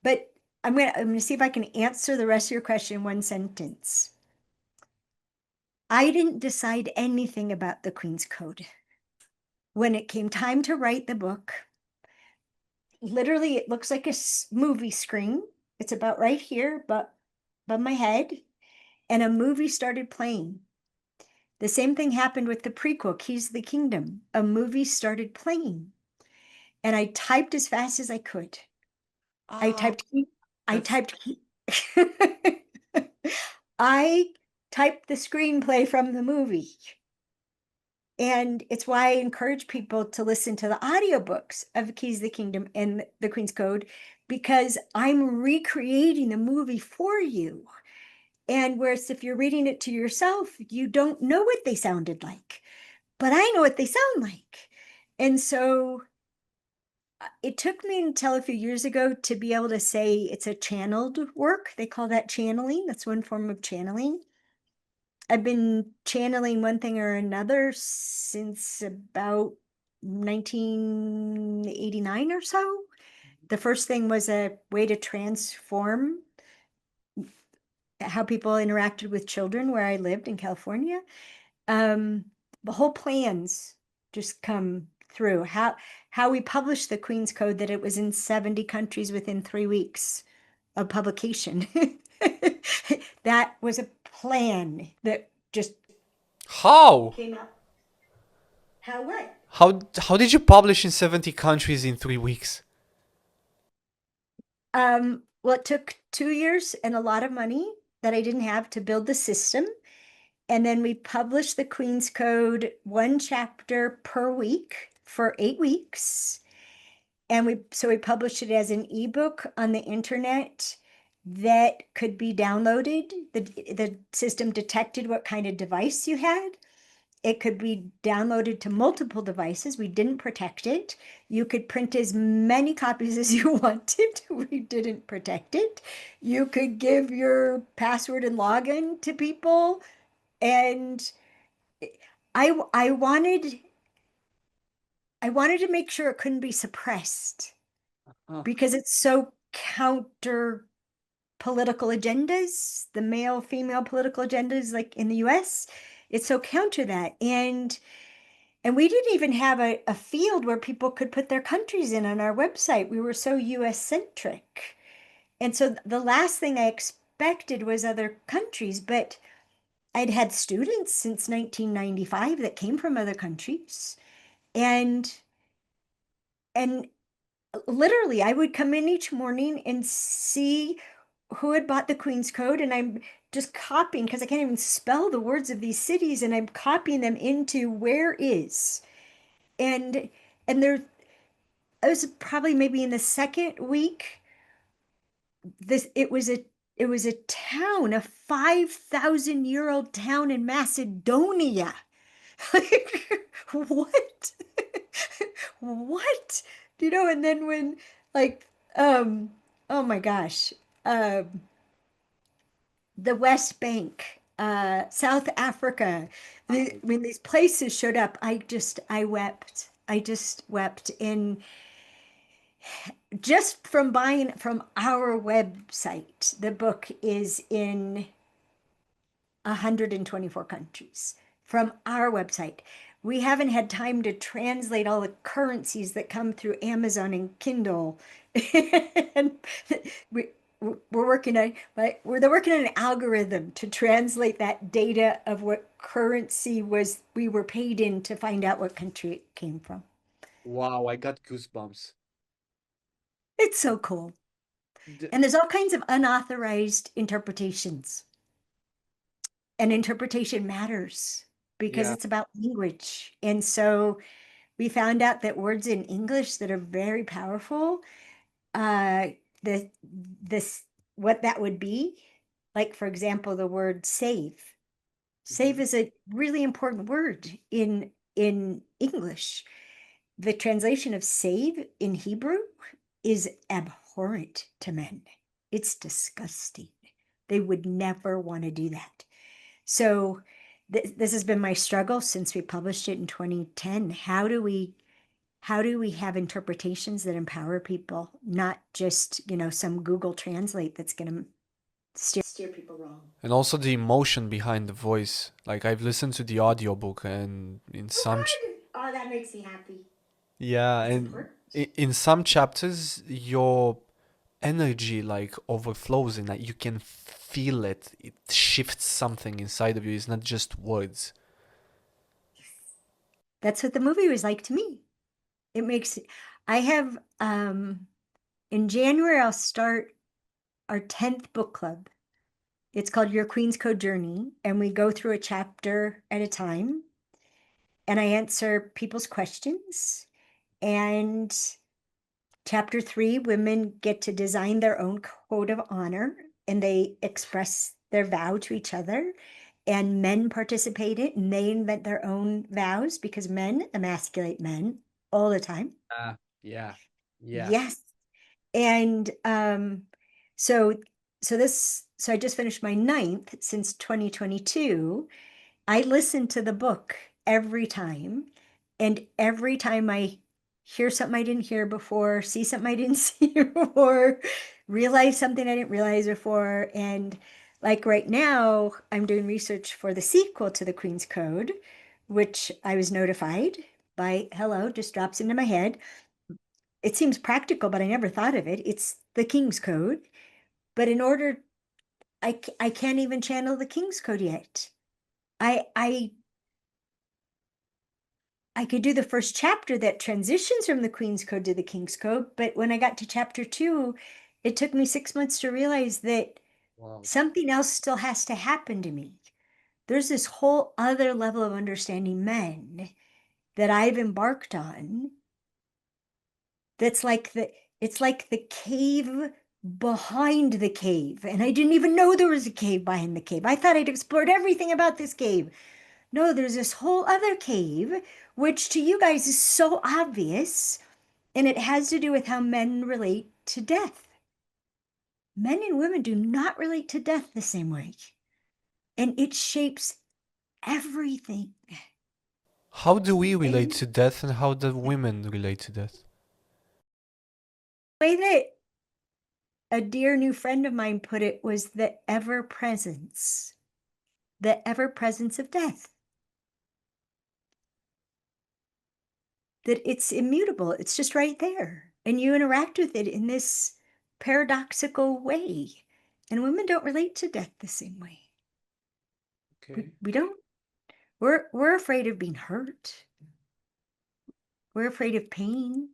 But I'm gonna see if I can answer the rest of your question in one sentence. I didn't decide anything about the Queen's Code. When it came time to write the book, literally it looks like a movie screen. It's about right here, but above my head, and a movie started playing. The same thing happened with the prequel, Keys to the Kingdom. A movie started playing, and I typed as fast as I could. I typed, I typed, I typed the screenplay from the movie. And it's why I encourage people to listen to the audiobooks of Keys of the Kingdom and the Queen's Code, because I'm recreating the movie for you. And whereas if you're reading it to yourself, you don't know what they sounded like, but I know what they sound like. And so it took me until a few years ago to be able to say it's a channeled work. They call that channeling. That's one form of channeling. I've been channeling one thing or another since about 1989 or so. The first thing was a way to transform how people interacted with children where I lived in California. The whole plans just come through. How we published the Queen's Code, that it was in 70 countries within 3 weeks of publication. That was a plan that just How? came up. How what? How did you publish in 70 countries in 3 weeks? Well, it took 2 years and a lot of money that I didn't have to build the system. And then we published the Queen's Code, one chapter per week for 8 weeks. And we published it as an ebook on the internet that could be downloaded. The system detected what kind of device you had. It could be downloaded to multiple devices. We didn't protect it. You could print as many copies as you wanted. We didn't protect it. You could give your password and login to people. And I wanted to make sure it couldn't be suppressed, because it's so counter political agendas, the male female political agendas, like in the US. It's so counter that. And And we didn't even have a field where people could put their countries in on our website. We were so US centric. And so the last thing I expected was other countries, but I'd had students since 1995 that came from other countries. And and literally I would come in each morning and see who had bought the Queen's Code, and I'm just copying because I can't even spell the words of these cities, and I'm copying them into where is. And there I was probably maybe in the second week, this it was a town, a 5,000-year-old town in Macedonia. Like, what? What? And then when, like, oh my gosh, um, the West Bank, South Africa, when these places showed up, I wept. I just wept. And just from buying it from our website, the book is in 124 countries from our website. We haven't had time to translate all the currencies that come through Amazon and Kindle. And we, we're working on, but they're working on an algorithm to translate that data of what currency was we were paid in to find out what country it came from. Wow, I got goosebumps. It's so cool. D- And there's all kinds of unauthorized interpretations. And interpretation matters because yeah. it's about language. And so we found out that words in English that are very powerful, uh, the this what that would be, like for example, the word save. Save Mhm. is a really important word in English. The translation of save in Hebrew is abhorrent to men. It's disgusting. They would never want to do that. So this has been my struggle since we published it in 2010. How do we have interpretations that empower people, not just, some Google Translate that's going to steer people wrong. And also the emotion behind the voice. Like I've listened to the audiobook and Oh, good. Oh, that makes me happy. yeah, That's and important. in some chapters your energy like overflows and that you can feel it. It shifts something inside of you. It's not just words. That's what the movie was like to me. It makes I have in January I'll start our 10th book club. It's called Your Queen's Code Journey, and we go through a chapter at a time, and I answer people's questions. And chapter 3, women get to design their own code of honor, and they express their vow to each other. And men participate in it, and they invent their own vows because men emasculate men all the time. Ah, yeah. Yeah. Yes. And so so I just finished my ninth since 2022. I listen to the book every time, and every time I hear something I didn't hear before, see something I didn't see before, realize something I didn't realize before. And like right now, I'm doing research for the sequel to the Queen's Code, which I was notified by, hello, just drops into my head. It seems practical, but I never thought of it. It's the King's Code. But in order, I can't even channel the King's Code yet. I I I could do the first chapter that transitions from the Queen's Code to the King's Code, but when I got to chapter 2, it took me 6 months to realize that Wow. something else still has to happen to me. There's this whole other level of understanding men that I've embarked on that's like it's like the cave behind the cave. And I didn't even know there was a cave behind the cave. I thought I'd explored everything about this cave. No, there's this whole other cave, which to you guys is so obvious, and it has to do with how men relate to death. Men and women do not relate to death the same way, and it shapes everything. How do we relate And to death and how do women relate to death? the way that a dear new friend of mine put it was the ever presence of death. that it's immutable. It's just right there. And you interact with it in this paradoxical way. And women don't relate to death the same way. Okay. We don't. We're afraid of being hurt. We're afraid of pain.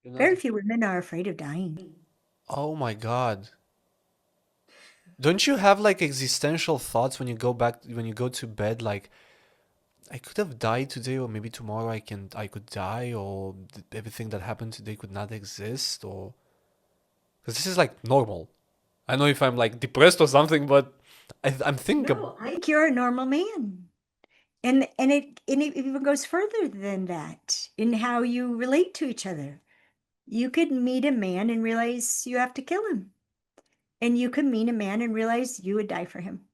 You're not. Very few women are afraid of dying. Oh my God. Don't you have like existential thoughts when you go back when you go to bed like I could have died today or maybe tomorrow I could die or everything that happened today could not exist or because this is like normal. I know if I'm like depressed or something, but I'm thinking. No, I think you're a normal man. And it even goes further than that in how you relate to each other. You could meet a man and realize you have to kill him. And you could meet a man and realize you would die for him.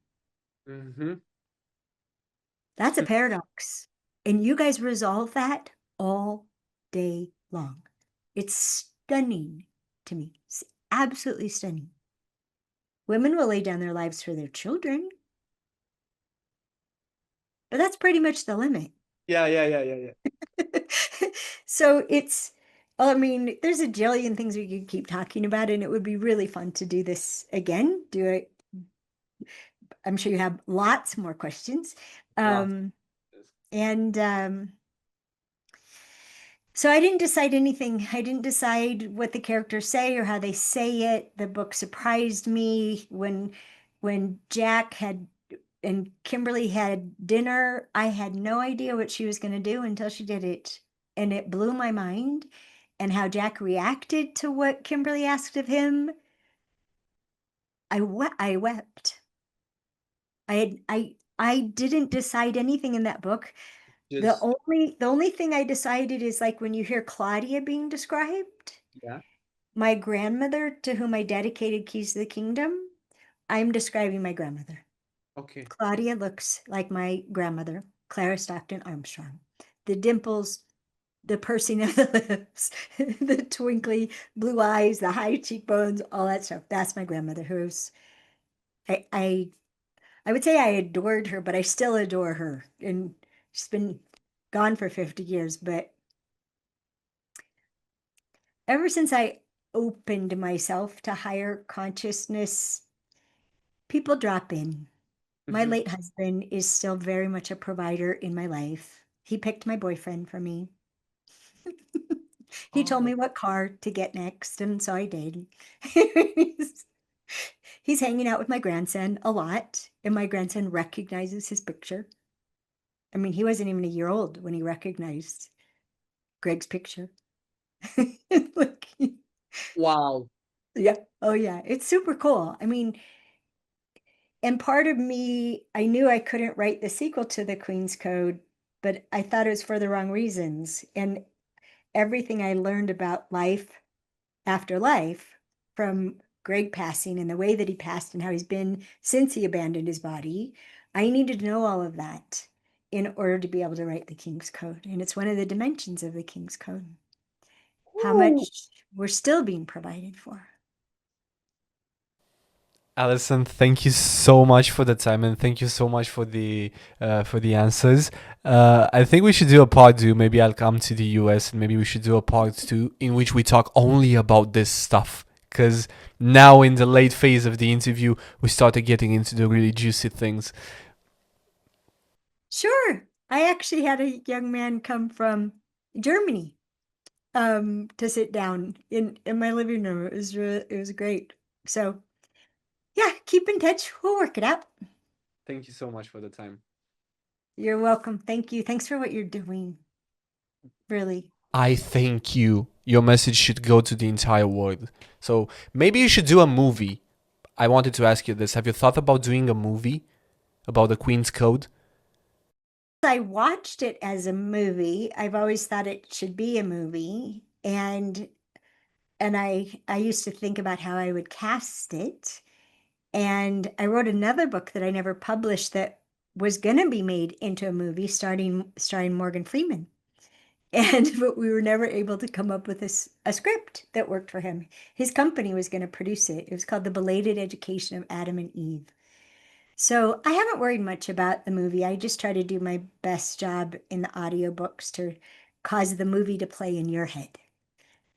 Mm-hmm. That's a paradox. And you guys resolve that all day long. It's stunning to me. It's absolutely stunning. Women will lay down their lives for their children, but that's pretty much the limit. Yeah, yeah, yeah, yeah, yeah. So it's, I mean, there's a jillion things we could keep talking about, and it would be really fun to do this again. Do it. I'm sure you have lots more questions. Lots. Um, and so I didn't decide anything. I didn't decide what the characters say or how they say it. The book surprised me when Jack had and Kimberly had dinner. I had no idea what she was going to do until she did it. And it blew my mind. And how Jack reacted to what Kimberly asked of him. I wept. I didn't decide anything in that book. The Just only thing I decided is like when you hear Claudia being described, yeah. my grandmother to whom I dedicated Keys to the Kingdom, I'm describing my grandmother. Okay. Claudia looks like my grandmother, Clara Stockton Armstrong. The dimples, the pursing of the lips, the twinkly blue eyes, the high cheekbones, all that stuff. That's my grandmother, who's I I I would say I adored her, but I still adore her. And she's been gone for 50 years, but ever since I opened myself to higher consciousness, people drop in. My Mm-hmm. late husband is still very much a provider in my life. He picked my boyfriend for me. He told Oh, me what car to get next, and so I did. he's, he's hanging out with my grandson a lot, and my grandson recognizes his picture. I mean, he wasn't even a year old when he recognized Greg's picture. Like, wow. yeah. Oh, yeah. It's super cool. I mean, and part of me, I knew I couldn't write the sequel to the Queen's Code, but I thought it was for the wrong reasons. And everything I learned about life after life from Greg passing and the way that he passed and how he's been since he abandoned his body, I needed to know all of that in order to be able to write the King's Code. And it's one of the dimensions of the King's Code, how Ooh. much we're still being provided for. Alison, thank you so much for the time and thank you so much for the answers. I think we should do a part two. Maybe I'll come to the US and maybe we should do a part two in which we talk only about this stuff. Because now in the late phase of the interview, we started getting into the really juicy things. Sure. I actually had a young man come from Germany to sit down in my living room. It was great. So yeah, keep in touch. We'll work it out. Thank you so much for the time. You're welcome. Thank you. Thanks for what you're doing. Really. I thank you. Your message should go to the entire world. So maybe you should do a movie. I wanted to ask you this. Have you thought about doing a movie about the Queen's Code? I watched it as a movie. I've always thought it should be a movie. And I used to think about how I would cast it. And I wrote another book that I never published that was going to be made into a movie starring Morgan Freeman. And but we were never able to come up with a script that worked for him. His company was going to produce it. It was called The Belated Education of Adam and Eve. So I haven't worried much about the movie. I just try to do my best job in the audiobooks to cause the movie to play in your head Aha,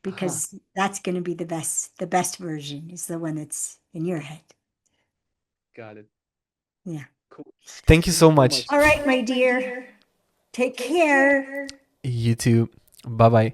because that's going to be the best version is the one that's in your head. got it. Yeah. Cool. Thank you so much. All right, my dear. Take care. You too. Bye bye.